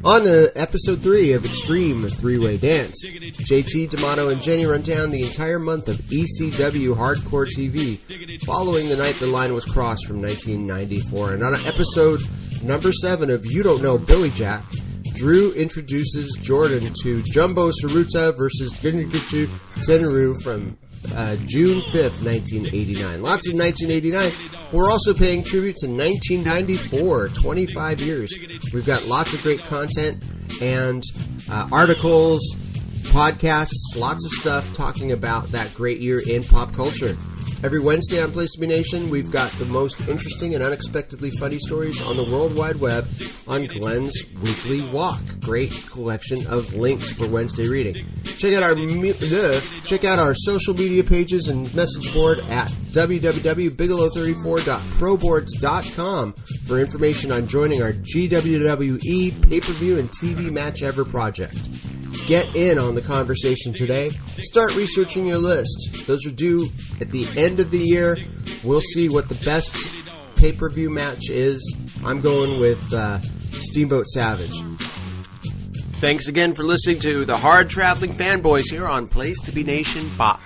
On episode 3 of Extreme Three-Way Dance, JT, D'Amato, and Jenny run down the entire month of ECW Hardcore TV following the night the line was crossed from 1994. And on episode number 7 of You Don't Know Billy Jack, Drew introduces Jordan to Jumbo Saruta versus Gingichu Tenaru from June 5th, 1989. Lots of 1989. We're also paying tribute to 1994, 25 years. We've got lots of great content and articles, podcasts, lots of stuff talking about that great year in pop culture. Every Wednesday on Place to Be Nation, we've got the most interesting and unexpectedly funny stories on the World Wide Web on Glenn's Weekly Walk. Great collection of links for Wednesday reading. Check out our social media pages and message board at www.bigelow34.proboards.com for information on joining our GWWE pay-per-view and TV Match Ever project. Get in on the conversation today. Start researching your list. Those are due at the end of the year. We'll see what the best pay-per-view match is. I'm going with Steamboat Savage. Thanks again for listening to the Hard-Traveling Fanboys here on Place to Be Nation Pop.